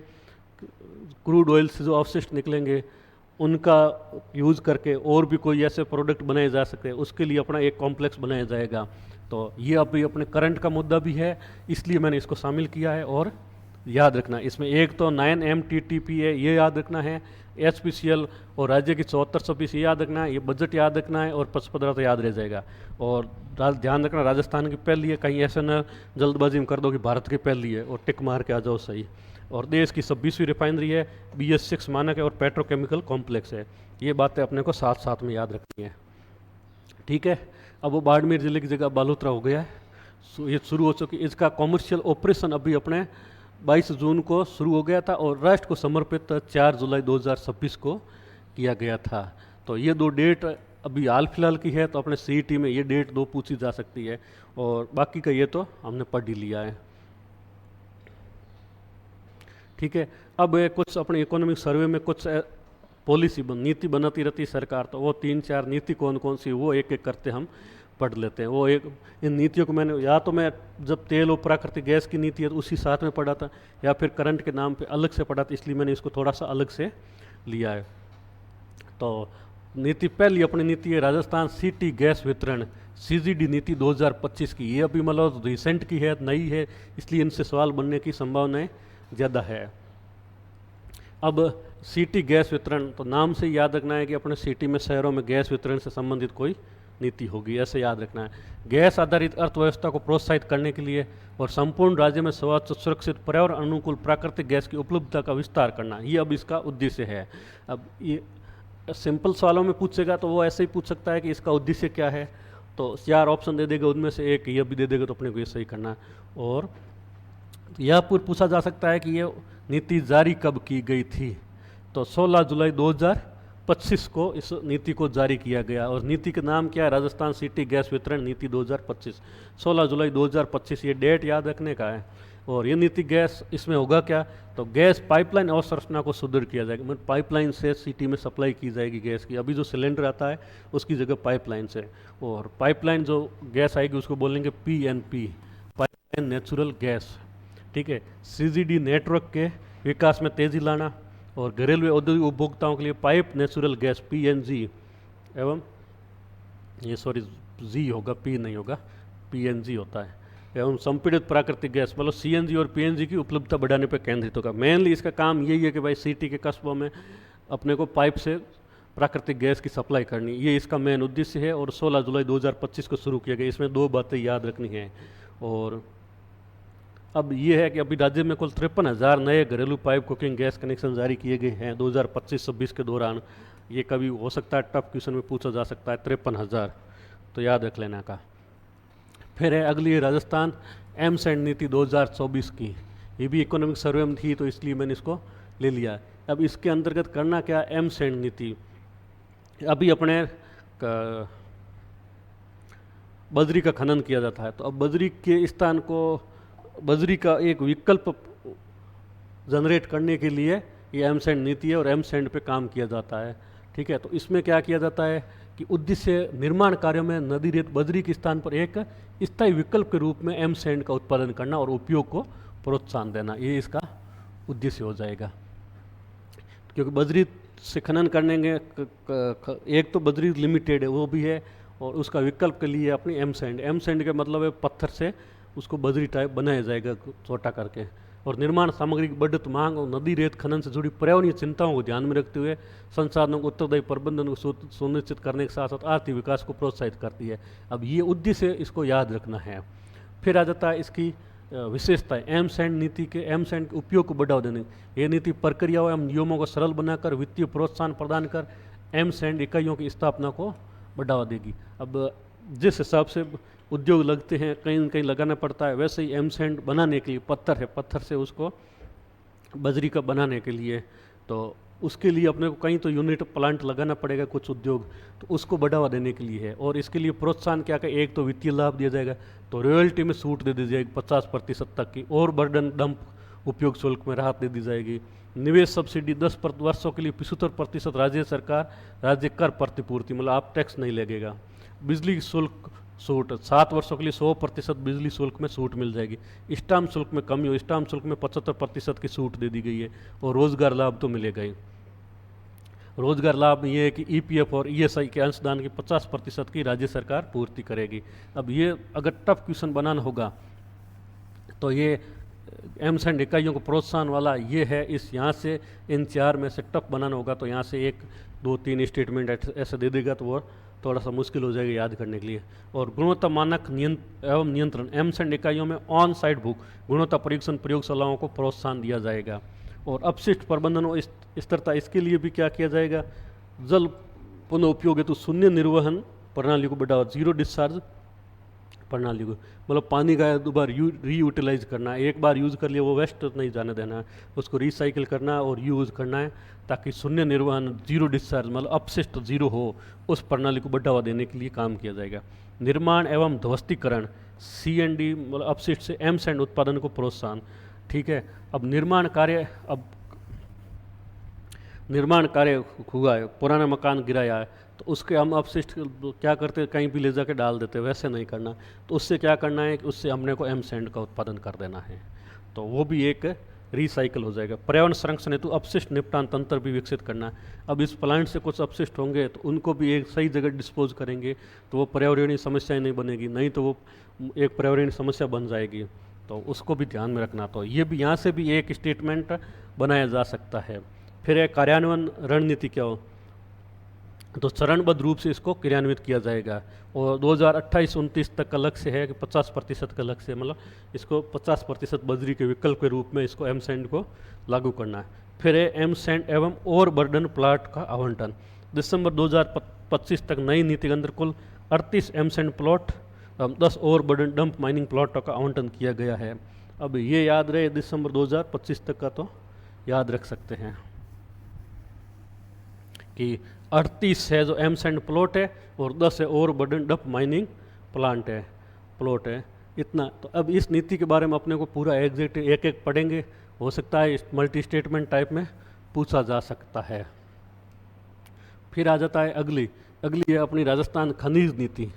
क्रूड ऑयल से जो अवशिष्ट निकलेंगे उनका यूज़ करके और भी कोई ऐसे प्रोडक्ट बनाए जा सकते हैं, उसके लिए अपना एक कॉम्प्लेक्स बनाया जाएगा। तो ये अभी अपने करंट का मुद्दा भी है, इसलिए मैंने इसको शामिल किया है। और याद रखना इसमें एक तो 9 MTTPA ये याद रखना है, HPCL और राज्य की 74-26 ये याद रखना है, ये बजट याद रखना है, और 15 तो याद रह जाएगा। और ध्यान रखना राजस्थान की पहली है, कहीं ऐसा न जल्दबाजी में कर दो कि भारत की पहली है और टिक मार के आ जाओ सही। और देश की 26वीं रिफाइनरी है, BS6 मानक है और पेट्रोकेमिकल कॉम्प्लेक्स है। ये बातें अपने को साथ साथ में याद रखनी है। ठीक है, अब वो बाड़मेर जिले की जगह बालोतरा हो गया है, ये शुरू हो चुकी। इसका कॉमर्शियल ऑपरेशन अभी अपने 22 जून को शुरू हो गया था और राष्ट्र को समर्पित 4 जुलाई 2026 को किया गया था। तो ये 2 डेट अभी हाल फिलहाल की है, तो अपने CET में ये डेट 2 पूछी जा सकती है, और बाकी का ये तो हमने पढ़ ही लिया है। ठीक है, अब कुछ अपने इकोनॉमिक सर्वे में कुछ पॉलिसी नीति बनाती रहती सरकार, तो वो 3-4 नीति कौन कौन सी वो एक एक करते हम पढ़ लेते हैं। वो एक इन नीतियों को मैंने या तो मैं जब तेल और प्राकृतिक गैस की नीति है तो उसी साथ में पढ़ा था, या फिर करंट के नाम पे अलग से पढ़ा था, इसलिए मैंने इसको थोड़ा सा अलग से लिया है। तो नीति पहली अपनी नीति है राजस्थान सिटी गैस वितरण CGD नीति 2025 की। ये अभी मतलब रिसेंट की है, नई है, इसलिए इनसे सवाल बनने की संभावनाएं ज़्यादा है। अब सिटी गैस वितरण, तो नाम से याद रखना है कि अपने सिटी में शहरों में गैस वितरण से संबंधित कोई नीति होगी, ऐसे याद रखना है। गैस आधारित अर्थव्यवस्था को प्रोत्साहित करने के लिए और संपूर्ण राज्य में स्वच्छ, सुरक्षित, पर्यावरण अनुकूल प्राकृतिक गैस की उपलब्धता का विस्तार करना, ये अब इसका उद्देश्य है। अब ये सिंपल सवालों में पूछेगा तो वो ऐसे ही पूछ सकता है कि इसका उद्देश्य क्या है, तो 4 ऑप्शन दे देगा, उनमें से एक ये भी दे देगा, तो अपने को ये सही करना है। और यह पूछा जा सकता है कि ये नीति जारी कब की गई थी, तो 16 जुलाई 2025 को इस नीति को जारी किया गया। और नीति का नाम क्या है? राजस्थान सिटी गैस वितरण नीति 2025, 16 जुलाई 2025 ये डेट याद रखने का है। और ये नीति गैस, इसमें होगा क्या, तो गैस पाइपलाइन अवसंरचना को सुदृढ़ किया जाएगा, मतलब पाइपलाइन से सिटी में सप्लाई की जाएगी गैस की। अभी जो सिलेंडर आता है उसकी जगह पाइपलाइन से, और पाइपलाइन जो गैस आएगी उसको बोलेंगे PNP, पाइपलाइन नेचुरल गैस। ठीक है। सीजीडी नेटवर्क के विकास में तेजी लाना और घरेलू औद्योगिक उपभोक्ताओं के लिए पाइप नेचुरल गैस पीएनजी एवं ये सॉरी जी होगा, पी नहीं होगा, पीएनजी होता है, एवं संपीड़ित प्राकृतिक गैस मतलब सीएनजी और पीएनजी की उपलब्धता बढ़ाने पर केंद्रित होगा। मेनली इसका काम यही है कि भाई सिटी के कस्बों में अपने को पाइप से प्राकृतिक गैस की सप्लाई करनी, ये इसका मेन उद्देश्य है। और 16 जुलाई 2025 को शुरू किया गया। इसमें 2 बातें याद रखनी है। और अब ये है कि अभी राज्य में कुल 53,000 नए घरेलू पाइप कुकिंग गैस कनेक्शन जारी किए गए हैं 2025-26 के दौरान। ये कभी हो सकता है टफ क्वेश्चन में पूछा जा सकता है, 53,000, तो याद रख लेना का। फिर है अगली है राजस्थान एम्स एंड नीति 2024 की। ये भी इकोनॉमिक सर्वे में थी तो इसलिए मैंने इसको ले लिया। अब इसके अंतर्गत करना क्या, एम्स एंड नीति। अभी अपने बजरी का खनन किया जाता है, तो अब बजरी के स्थान को, बजरी का एक विकल्प जनरेट करने के लिए ये एम्स एंड नीति है और एम्स एंड पे काम किया जाता है। ठीक है, तो इसमें क्या किया जाता है कि उद्देश्य निर्माण कार्यों में नदी रेत बजरी के स्थान पर एक स्थायी विकल्प के रूप में एम्स एंड का उत्पादन करना और उपयोग को प्रोत्साहन देना, ये इसका उद्देश्य हो जाएगा। क्योंकि बजरी से खनन करने के एक तो बजरी लिमिटेड है वो भी है, और उसका विकल्प के लिए अपनी एम्स एंड के मतलब है पत्थर से उसको बजरी टाइप बनाया जाएगा छोटा करके। और निर्माण सामग्री की बढ़त मांग और नदी रेत खनन से जुड़ी पर्यावरणीय चिंताओं को ध्यान में रखते हुए संसाधनों को उत्तरदायी प्रबंधन को सुनिश्चित करने के साथ साथ आर्थिक विकास को प्रोत्साहित करती है। अब ये उद्देश्य इसको याद रखना है। फिर आ जाता है इसकी विशेषता है एम्स एंड नीति के, एम्स एंड के उपयोग को बढ़ावा देने। ये नीति प्रक्रियाओं एवं नियमों को सरल बनाकर वित्तीय प्रोत्साहन प्रदान कर एम्स एंड इकाइयों की स्थापना को बढ़ावा देगी। अब जिस हिसाब से उद्योग लगते हैं, कहीं न कहीं लगाना पड़ता है, वैसे ही एम्स एंड बनाने के लिए पत्थर है, पत्थर से उसको बजरी का बनाने के लिए, तो उसके लिए अपने को कहीं तो यूनिट प्लांट लगाना पड़ेगा कुछ उद्योग, तो उसको बढ़ावा देने के लिए है। और इसके लिए प्रोत्साहन क्या का, एक तो वित्तीय लाभ दिया जाएगा, तो रॉयल्टी में छूट दे दी जाएगी 50% तक की, और बर्डन डंप उपयोग शुल्क में राहत दे दी जाएगी। निवेश सब्सिडी 10 वर्षों के लिए 75% राज्य सरकार राज्य कर प्रतिपूर्ति, मतलब आप टैक्स नहीं लगेगा। बिजली शुल्क छूट 7 वर्षों के लिए 100% बिजली शुल्क में छूट मिल जाएगी। स्टाम्प शुल्क में कमी हो, स्टाम्प शुल्क में 75% की छूट दे दी गई है। और रोजगार लाभ तो मिलेगा ही। रोजगार लाभ ये है कि ईपीएफ और ईएसआई के अंशदान की 50% की राज्य सरकार पूर्ति करेगी। अब ये अगर टफ क्वेश्चन बनाना होगा तो ये एम्स एंड इकाइयों को प्रोत्साहन वाला ये है, इस यहाँ से इन 4 में से टफ बनाना होगा तो यहाँ से 1, 2, 3 स्टेटमेंट ऐसे दे देगा तो वो थोड़ा सा मुश्किल हो जाएगा याद करने के लिए। और गुणवत्ता मानक एवं नियंत्रण, एम्स एंड इकाइयों में ऑन साइट भूख गुणवत्ता परीक्षण प्रयोगशालाओं को प्रोत्साहन दिया जाएगा। और अपशिष्ट प्रबंधन और स्थिरता, इसके लिए भी क्या किया जाएगा, जल पुनः उपयोग हेतु शून्य निर्वहन प्रणाली को बढ़ावा, जीरो डिस्चार्ज प्रणाली को, मतलब पानी का दोबारा रीयूटिलाइज करना है, एक बार यूज़ कर लिया वो वेस्ट नहीं जाने देना है, उसको रिसाइकिल करना और यूज़ करना है, ताकि शून्य निर्वहन, जीरो डिस्चार्ज मतलब अपशिष्ट जीरो हो, उस प्रणाली को बढ़ावा देने के लिए काम किया जाएगा। निर्माण एवं ध्वस्तीकरण CND मतलब अपशिष्ट से एम्स एंड उत्पादन को प्रोत्साहन। ठीक है, अब निर्माण कार्य हुआ है, पुराना मकान गिराया है, तो उसके हम अपशिष्ट क्या करते हैं, कहीं भी ले जाके डाल देते हैं, वैसे नहीं करना। तो उससे क्या करना है कि उससे हमने को एम्स एंड का उत्पादन कर देना है, तो वो भी एक रिसाइकल हो जाएगा। पर्यावरण संरक्षण हेतु अपशिष्ट निपटान तंत्र भी विकसित करना है। अब इस प्लांट से कुछ अपशिष्ट होंगे तो उनको भी एक सही जगह डिस्पोज करेंगे तो वो पर्यावरणीय समस्याएं नहीं बनेगी, नहीं तो वो एक पर्यावरणीय समस्या बन जाएगी, तो उसको भी ध्यान में रखना। तो ये भी यहाँ से भी एक स्टेटमेंट बनाया जा सकता है। फिर एक कार्यान्वयन रणनीति क्या हो, तो चरणबद्ध रूप से इसको क्रियान्वित किया जाएगा। और 2028-29 तक का लक्ष्य है कि 50% का लक्ष्य है, मतलब इसको 50% बजरी के विकल्प के रूप में इसको एम्स एंड को लागू करना है। फिर है एम्स एंड एवं ओवर बर्डन प्लाट का आवंटन। दिसंबर 2025 तक नई नीति के अंदर कुल 38 M sand plot, 10 over burden dump mining प्लॉटों का आवंटन किया गया है। अब ये याद रहे दिसंबर 2025 तक का, तो याद रख सकते हैं कि 38 है जो एम्स एंड प्लॉट है और 10 है over burden dump mining plot है इतना। तो अब इस नीति के बारे में अपने को पूरा एग्जैक्ट एक एक पढ़ेंगे, हो सकता है मल्टी स्टेटमेंट टाइप में पूछा जा सकता है। फिर आ जाता है अगली है अपनी राजस्थान खनिज नीति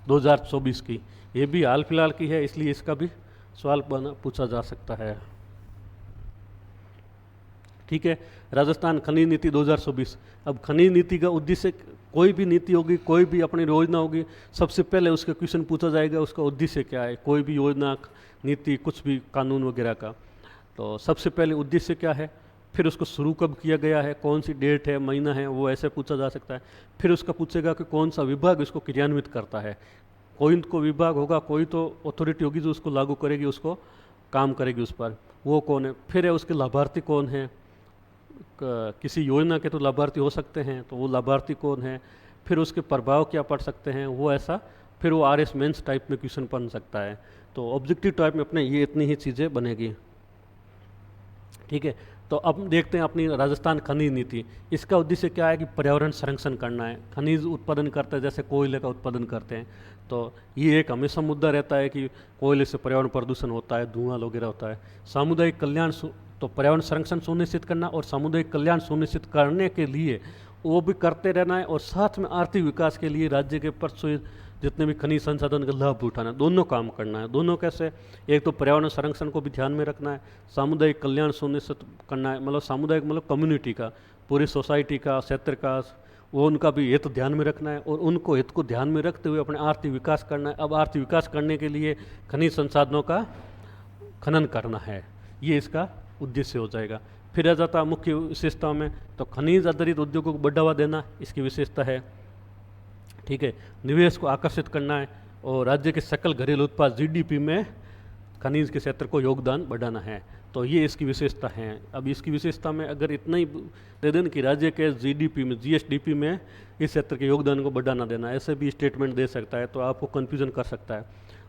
2024 की। ये भी हाल फिलहाल की है, इसलिए इसका भी सवाल पूछा जा सकता है। ठीक है, राजस्थान खनिज नीति 2024। अब खनिज नीति का उद्देश्य, कोई भी नीति होगी, कोई भी अपनी योजना होगी, सबसे पहले उसका क्वेश्चन पूछा जाएगा उसका उद्देश्य क्या है। कोई भी योजना, नीति, कुछ भी कानून वगैरह का, तो सबसे पहले उद्देश्य क्या है, फिर उसको शुरू कब किया गया है, कौन सी डेट है, महीना है, वो ऐसे पूछा जा सकता है। फिर उसका पूछेगा कि कौन सा विभाग इसको क्रियान्वित करता है। कोई को विभाग होगा, कोई तो अथॉरिटी होगी जो उसको लागू करेगी, उसको काम करेगी उस पर, वो कौन है। फिर है उसके लाभार्थी कौन है, किसी योजना के तो लाभार्थी हो सकते हैं, तो वो लाभार्थी कौन है। फिर उसके प्रभाव क्या पड़ सकते हैं, वो ऐसा, फिर वो RS मेंस टाइप में क्वेश्चन बन सकता है। तो ऑब्जेक्टिव टाइप में अपने ये इतनी ही चीज़ें बनेगी। ठीक है, तो अब देखते हैं अपनी राजस्थान खनिज नीति। इसका उद्देश्य क्या है कि पर्यावरण संरक्षण करना है। खनिज उत्पादन करते हैं, जैसे कोयले का उत्पादन करते हैं, तो ये एक हमेशा मुद्दा रहता है कि कोयले से पर्यावरण प्रदूषण होता है, धुआं वगैरह होता है। सामुदायिक कल्याण, तो पर्यावरण संरक्षण सुनिश्चित करना और सामुदायिक कल्याण सुनिश्चित करने के लिए वो भी करते रहना है, और साथ में आर्थिक विकास के लिए राज्य के प्रचुर जितने भी खनिज संसाधन का लाभ उठाना है, दोनों काम करना है। दोनों कैसे, एक तो पर्यावरण संरक्षण को भी ध्यान में रखना है, सामुदायिक कल्याण सुनिश्चित करना है, मतलब सामुदायिक मतलब कम्युनिटी का, पूरी सोसाइटी का, क्षेत्र का, वो उनका भी हित ध्यान में रखना है, और उनको हित को ध्यान में रखते हुए अपने आर्थिक विकास करना है। अब आर्थिक विकास करने के लिए खनिज संसाधनों का खनन करना है, ये इसका उद्देश्य हो जाएगा। फिर आ जाता मुख्य विशेषताओं में, तो खनिज आधारित उद्योगों को बढ़ावा देना इसकी विशेषता है। ठीक है, निवेश को आकर्षित करना है, और राज्य के सकल घरेलू उत्पाद GDP में खनिज के क्षेत्र को योगदान बढ़ाना है। तो ये इसकी विशेषता है। अब इसकी विशेषता में अगर इतना ही दे दें कि राज्य के GDP में, GSDP में इस क्षेत्र के योगदान को बढ़ाना देना, ऐसे भी स्टेटमेंट दे सकता है, तो आपको कन्फ्यूजन कर सकता है।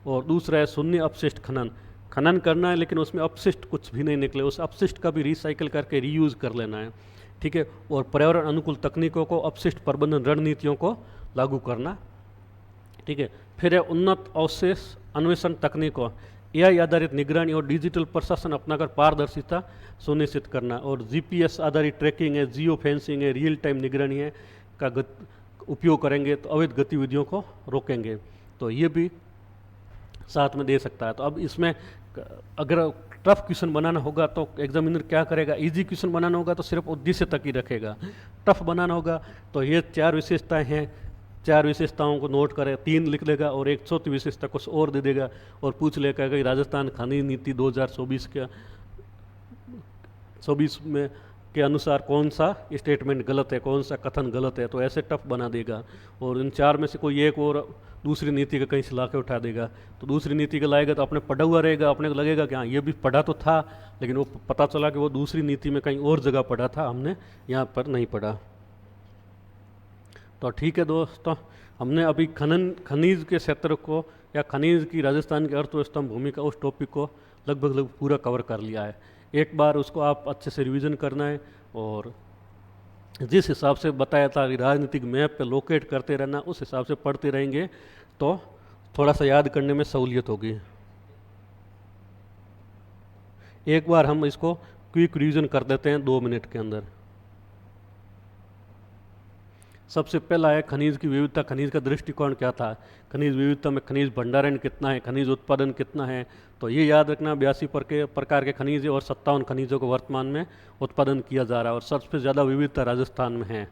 और दूसरा है शून्य अपशिष्ट खनन। खनन करना है लेकिन उसमें अपशिष्ट कुछ भी नहीं निकले, उस अपशिष्ट का भी रिसाइकिल करके रीयूज़ कर लेना है। ठीक है, और पर्यावरण अनुकूल तकनीकों को, अपशिष्ट प्रबंधन रणनीतियों को लागू करना। ठीक है, फिर है उन्नत अवशेष अन्वेषण तकनीकों, AI आधारित निगरानी और डिजिटल प्रशासन अपनाकर पारदर्शिता सुनिश्चित करना, और GPS आधारित ट्रैकिंग है, जियो फेंसिंग है, रियल टाइम निगरानी है का उपयोग करेंगे, तो अवैध गतिविधियों को रोकेंगे। तो ये भी साथ में दे सकता है। तो अब इसमें अगर टफ क्वेश्चन बनाना होगा तो एग्जामिनर क्या करेगा, इजी क्वेश्चन बनाना होगा तो सिर्फ उद्देश्य तक ही रखेगा, टफ बनाना होगा तो ये 4 विशेषताएं हैं, 4 विशेषताओं को नोट करें, 3 लिख लेगा और एक चौथी विशेषता कुछ और दे देगा, और पूछ लेगा कि राजस्थान खनिज नीति 2024 में के अनुसार कौन सा स्टेटमेंट गलत है, कौन सा कथन गलत है, तो ऐसे टफ बना देगा। और इन 4 में से कोई एक और दूसरी नीति का कहीं से ला के उठा देगा, तो दूसरी नीति का लाएगा तो अपने पढ़ा हुआ रहेगा, अपने को लगेगा कि हाँ ये भी पढ़ा तो था, लेकिन वो पता चला कि वो दूसरी नीति में कहीं और जगह पढ़ा था, हमने यहाँ पर नहीं पढ़ा। तो ठीक है दोस्तों, हमने अभी खनिज के क्षेत्र को या खनिज की राजस्थान की अर्थव्यवस्था में भूमिका, उस टॉपिक को लगभग पूरा कवर कर लिया है। एक बार उसको आप अच्छे से रिवीजन करना है, और जिस हिसाब से बताया था राजनीतिक मैप पे लोकेट करते रहना, उस हिसाब से पढ़ते रहेंगे तो थोड़ा सा याद करने में सहूलियत होगी। एक बार हम इसको क्विक रिवीजन कर देते हैं 2 मिनट के अंदर। सबसे पहला है खनिज की विविधता, खनिज का दृष्टिकोण क्या था, खनिज विविधता में खनिज भंडारण कितना है, खनिज उत्पादन कितना है। तो ये याद रखना 82 प्रकार के खनिज और 57 खनिजों को वर्तमान में उत्पादन किया जा रहा है, और सबसे ज़्यादा विविधता राजस्थान में है,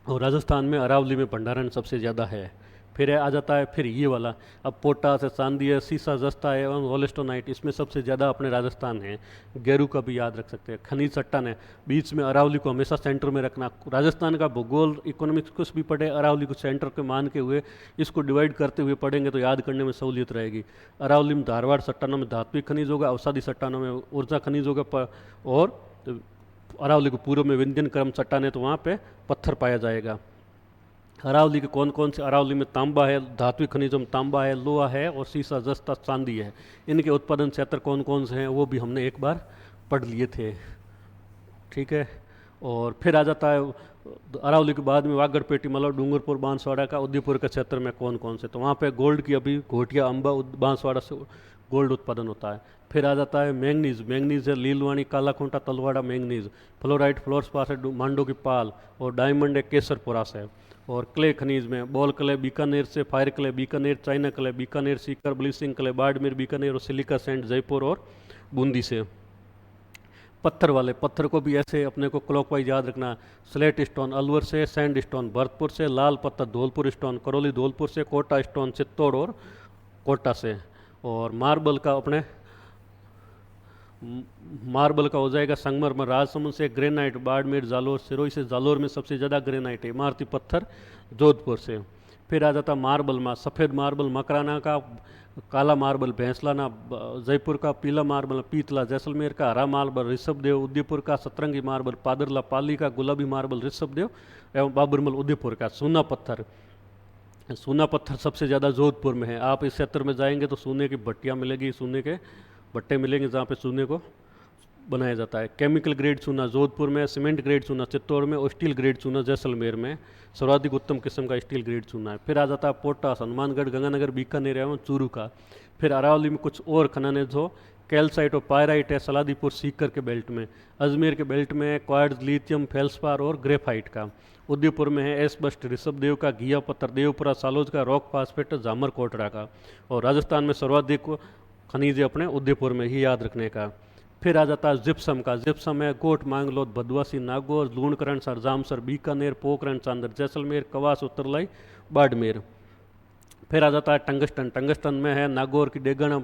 और राजस्थान में अरावली में भंडारण सबसे ज़्यादा है। फिर आ जाता है फिर ये वाला, अब पोटास है, चांदी है, सीसा जस्ता है एवं होलेस्टोनाइट, इसमें सबसे ज़्यादा अपने राजस्थान है। गेरू का भी याद रख सकते हैं। खनिज चट्टान है, बीच में अरावली को हमेशा सेंटर में रखना। राजस्थान का भूगोल, इकोनॉमिक्स कुछ भी पढ़े, अरावली को सेंटर के मान के हुए इसको डिवाइड करते हुए पढ़ेंगे तो याद करने में सहूलियत रहेगी। अरावली में धारवाड़ चट्टानों में धात्विक खनिज होगा, औषधि चट्टानों में ऊर्जा खनिज होगा, और अरावली को पूर्व में विंध्यन क्रम चट्टान है तो वहाँ पे पत्थर पाया जाएगा। अरावली के कौन कौन से, अरावली में तांबा है, धात्विक खनिजों में तांबा है, लोहा है, और सीसा जस्ता चांदी है। इनके उत्पादन क्षेत्र कौन कौन से हैं वो भी हमने एक बार पढ़ लिए थे। ठीक है, और फिर आ जाता है अरावली के बाद में वागड़पेटी, मतलब डूंगरपुर, बांसवाड़ा का, उदयपुर के क्षेत्र में कौन कौन से, तो वहाँ पे गोल्ड की अभी घोटिया, अम्बा, बांसवाड़ा से गोल्ड उत्पादन होता है। फिर आ जाता है मैंगनीज, मैंगनीज है लीलवाणी, कालाखूंटा, तलवाड़ा मैंगनीज। फ्लोराइट, फ्लोरस्पास है मांडो की पाल, और डायमंड है केसरपुरा से। और क्ले खनिज में बॉल क्ले बीकानेर से, fire clay Bikaner, china clay Bikaner, Sikar, bleaching clay Barmer Bikaner, और सिलिका सैंड जयपुर और बूंदी से। पत्थर वाले, पत्थर को भी ऐसे अपने को क्लॉकवाइज याद रखना। स्लेट स्टोन अलवर से, सैंड स्टोन भरतपुर से, लाल पत्थर धौलपुर स्टोन करौली धौलपुर से, कोटा स्टोन चित्तौड़ और कोटा से। और मार्बल का अपने मार्बल का हो जाएगा संगमरमर राजसमंद से, ग्रेनाइट बाड़मेर जालोर सिरोही से, जालोर में सबसे ज़्यादा ग्रेनाइट है, इमारती पत्थर जोधपुर से। फिर आ जाता मार्बल में सफ़ेद मार्बल मकराना का, काला मार्बल भैंसलाना जयपुर का, पीला मार्बल पीतला जैसलमेर का, हरा मार्बल ऋषभदेव उदयपुर का, सतरंगी मार्बल पादरला पाली का, गुलाबी मार्बल ऋषभदेव एवं बाबरमल उदयपुर का। सोना पत्थर, सोना पत्थर सबसे ज़्यादा जोधपुर में है। आप इस क्षेत्र में जाएंगे तो सोने की भट्टियाँ मिलेगी, सोने के भट्टे मिलेंगे जहाँ पे सोने को बनाया जाता है। केमिकल ग्रेड चूना जोधपुर में, सीमेंट ग्रेड चूना चित्तौड़ में, और स्टील ग्रेड चूना जैसलमेर में सर्वाधिक उत्तम किस्म का स्टील ग्रेड चूना है। फिर आ जाता है पोटास हनुमानगढ़, गंगानगर, बीकानेर एवं चूरू का। फिर अरावली में कुछ और खनन है जो कैल्साइट और पायराइट है सलादीपुर सीकर के बेल्ट में। अजमेर के बेल्ट में क्वार्ट्ज, लिथियम, फेल्सपार और ग्रेफाइट का। उदयपुर में है एस बस्ट ऋषभदेव का, घिया पत्थर देवपुरा सालोज का, रॉक फास्फेट जामर कोटरा का। और राजस्थान में सर्वाधिक खनिज अपने उदयपुर में ही याद रखने का। फिर आ जाता है जिप्सम का, जिप्सम है कोट मांगलोद भदवासी नागौर, लूणकरण सर जामसर बीकानेर, पोखरण चांदर जैसलमेर, कवास उत्तरलाई बाड़मेर। फिर आ जाता है टंगस्टन, टंगस्टन में है नागौर की डेगाना,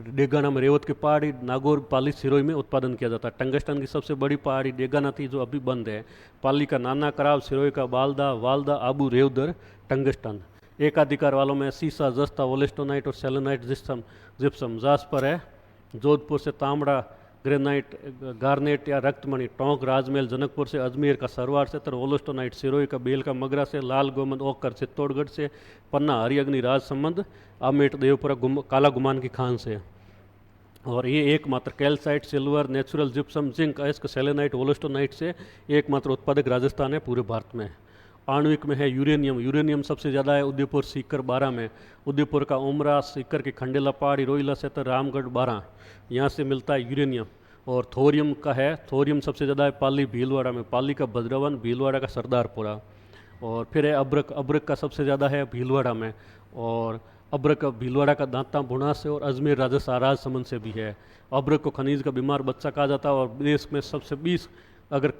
डेगाना में रेवत की पहाड़ी, नागौर पाली सिरोही में उत्पादन किया जाता है। टंगस्टन की सबसे बड़ी पहाड़ी डेगाना थी जो अभी बंद है। पाली का नाना कराव, सिरोही का बालदा, वालदा, आबू रेवदर, टंगस्टन। एकाधिकार वालों में सीसा, जस्ता, वोलेस्टोनाइट और सेलेनाइट जिप्सम, जिप्सम। जास्पर है जोधपुर से, तांबड़ा ग्रेनाइट, गार्नेट या रक्तमणि टोंक राजमहल जनकपुर से, अजमेर का सरवार से, वोलोस्टोनाइट सिरोही का बेल का मगरा से, लाल गोमद ओकर चित्तौड़गढ़ से, पन्ना हरिअग्नि राजसमंद, आमेट देवपुरा काला गुमान की खान से। और ये एकमात्र calcite, silver, natural gypsum, zinc, अयस्क, सेलेनाइट, वोलोस्टोनाइट से एकमात्र उत्पादक राजस्थान है पूरे भारत में। आणविक में है यूरेनियम, यूरेनियम सबसे ज़्यादा है उदयपुर सीकर 12 में। उदयपुर का उमरा, सीकर की खंडेला पहाड़ी, रोहिला सेतर, रामगढ़ 12, यहाँ से मिलता है यूरेनियम। और थोरियम का है, थोरियम सबसे ज़्यादा है पाली भीलवाड़ा में, पाली का भद्रवन, भीलवाड़ा का सरदारपुरा। और फिर है अब्रक, अब्रक का सबसे ज़्यादा है भीलवाड़ा में। और अब्रक भीलवाड़ा का दांता भुना से, और अजमेर राजस्थान राजसमंद से भी है। अब्रक को खनिज का बीमार बच्चा कहा जाता है। और देश में सबसे 20 अगर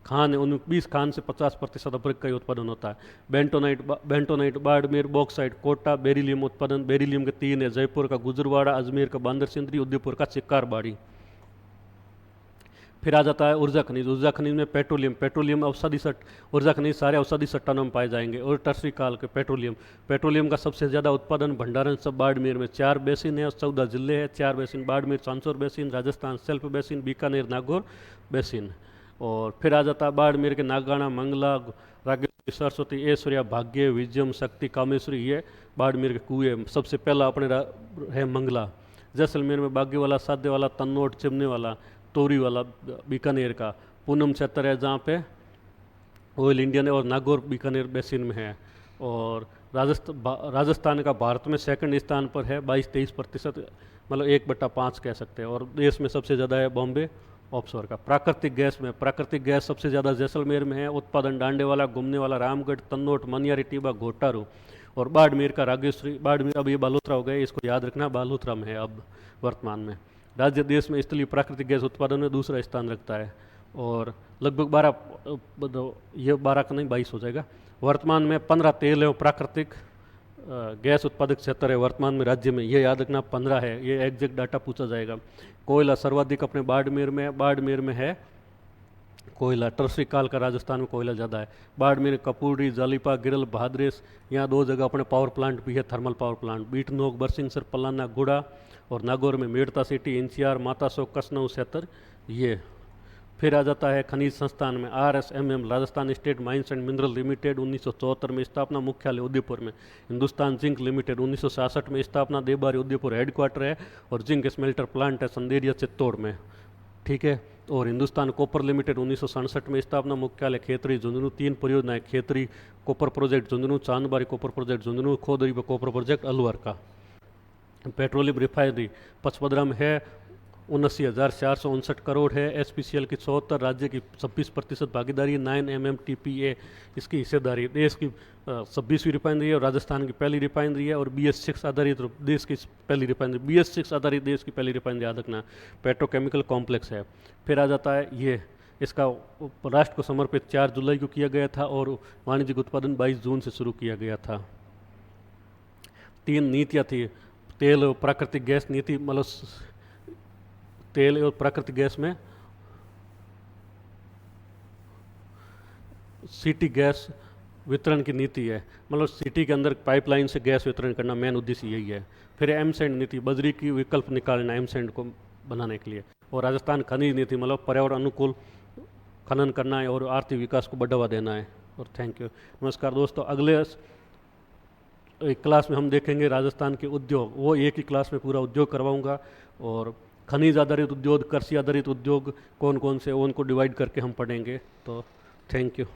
खान है उन 20 खान से 50% अब्रक का ही उत्पादन होता है। Bentonite Barmer, bauxite Kota, beryllium उत्पादन बेरिलियम के 3 है, जयपुर का गुजरवाड़ा, अजमेर का बांदर सिंदरी, उदयपुर का चिक्कारबाड़ी। फिर आ जाता है ऊर्जा खनिज, ऊर्जा खनिज में पेट्रोलियम, पेट्रोलियम औषधि सट, ऊर्जा खनिज सारे औषधि सट्टानों में पाए जाएंगे। और टर्सरी काल के पेट्रोलियम, पेट्रोलियम का सबसे ज़्यादा उत्पादन भंडारण सब बाड़मेर में, 4 बेसिन है, 14 जिले हैं, 4 basin Barmer, Sanchore basin, Rajasthan shelf basin, Bikaner, Nagaur basin. और फिर आ जाता है बाड़मेर के नागाना, मंगला, रागेश्वरी, सरस्वती, ऐश्वर्या, भाग्य, विजयम, शक्ति, कामेश्वरी, ये बाड़मेर के कुएं। सबसे पहला अपने है मंगला। जैसलमेर में बागी वाला, साध्य वाला, तन्नोट, चिमने वाला, तोरी वाला बीकानेर का। पूनम क्षेत्र है जहाँ पे ऑयल इंडियन है, और नागौर बीकानेर बेसिन में है। और राजस्थान का भारत में सेकंड स्थान पर है 22-23%, मतलब 1/5 कह सकते हैं। और देश में सबसे ज़्यादा है बॉम्बे ऑफशोर का। प्राकृतिक गैस में, प्राकृतिक गैस सबसे ज़्यादा जैसलमेर में है। उत्पादन डांडे वाला, घूमने वाला, रामगढ़, तन्नोट, मनियारी, टीबा, घोटारू। और बाड़मेर का रागेश्वरी, बाड़मेर अब ये बालोतरा हो गए, इसको याद रखना, बालोतरा में है अब वर्तमान में। राज्य देश में स्थलीय प्राकृतिक गैस उत्पादन में दूसरा स्थान रखता है। और लगभग 12 का नहीं 22 हो जाएगा। वर्तमान में 15 तेल एवं प्राकृतिक गैस उत्पादक क्षेत्र है वर्तमान में राज्य में, ये याद रखना 15 है, ये एग्जैक्ट डाटा पूछा जाएगा। कोयला सर्वाधिक अपने बाड़मेर में, बाड़मेर में है कोयला। टर्सरी काल का राजस्थान में कोयला ज़्यादा है। बाड़मेर, कपूरी, जालीपा, गिरल, भाद्रेस, यहाँ 2 जगह अपने पावर प्लांट भी है, थर्मल पावर प्लांट। बीटनोक, बरसिंगसर, पलाना, गुड़ा। और नागौर में मेड़ता सिटी, इंचियार, मातासो, कसनऊ क्षेत्र ये। फिर आ जाता है खनिज संस्थान में RSMM, Rajasthan state mines and mineral limited, 1974 में स्थापना, मुख्यालय उदयपुर में। हिंदुस्तान जिंक लिमिटेड 1966 में स्थापना, देबारी उदयपुर हेडक्वार्टर है। और जिंक स्मेल्टर प्लांट है संदेरिया चित्तौड़ में, ठीक है। और हिंदुस्तान कॉपर लिमिटेड 1967 में स्थापना, मुख्यालय खेतरी झुंझुनू। 3 परियोजनाएं, Khetri copper project Jhunjhunu, Chandbari copper project Jhunjhunu, Khodri copper project Alwar का। पेट्रोलियम रिफाइनरी पचपदरा में है 79,459 करोड़ है। SPCL की 74, राज्य की 26% भागीदारी, 9 MMTPA इसकी हिस्सेदारी, देश की 26वीं रिफाइनरी है और राजस्थान की पहली रिफाइनरी है। और BS6 आधारित देश की पहली रिफाइनरी, BS6 आधारित देश की पहली रिफाइनरी, याद रखना, पेट्रोकेमिकल कॉम्प्लेक्स है। फिर आ जाता है ये, इसका राष्ट्र को समर्पित 4 जुलाई को किया गया था और वाणिज्यिक उत्पादन 22 जून से शुरू किया गया था। 3 नीतियाँ थी, तेल और प्राकृतिक गैस नीति, मतलब तेल और प्राकृतिक गैस में सिटी गैस वितरण की नीति है, मतलब सिटी के अंदर पाइपलाइन से गैस वितरण करना, मेन उद्देश्य यही है। फिर एमसेंड नीति, बजरी की विकल्प निकालना एमसेंड को बनाने के लिए। और राजस्थान खनिज नीति, मतलब पर्यावरण अनुकूल खनन करना है और आर्थिक विकास को बढ़ावा देना है। और थैंक यू। नमस्कार दोस्तों, अगले एक क्लास में हम देखेंगे राजस्थान के उद्योग, वो एक ही क्लास में पूरा उद्योग करवाऊंगा। और खनिज आधारित उद्योग, कृषि आधारित उद्योग कौन कौन से, उनको डिवाइड करके हम पढ़ेंगे। तो थैंक यू।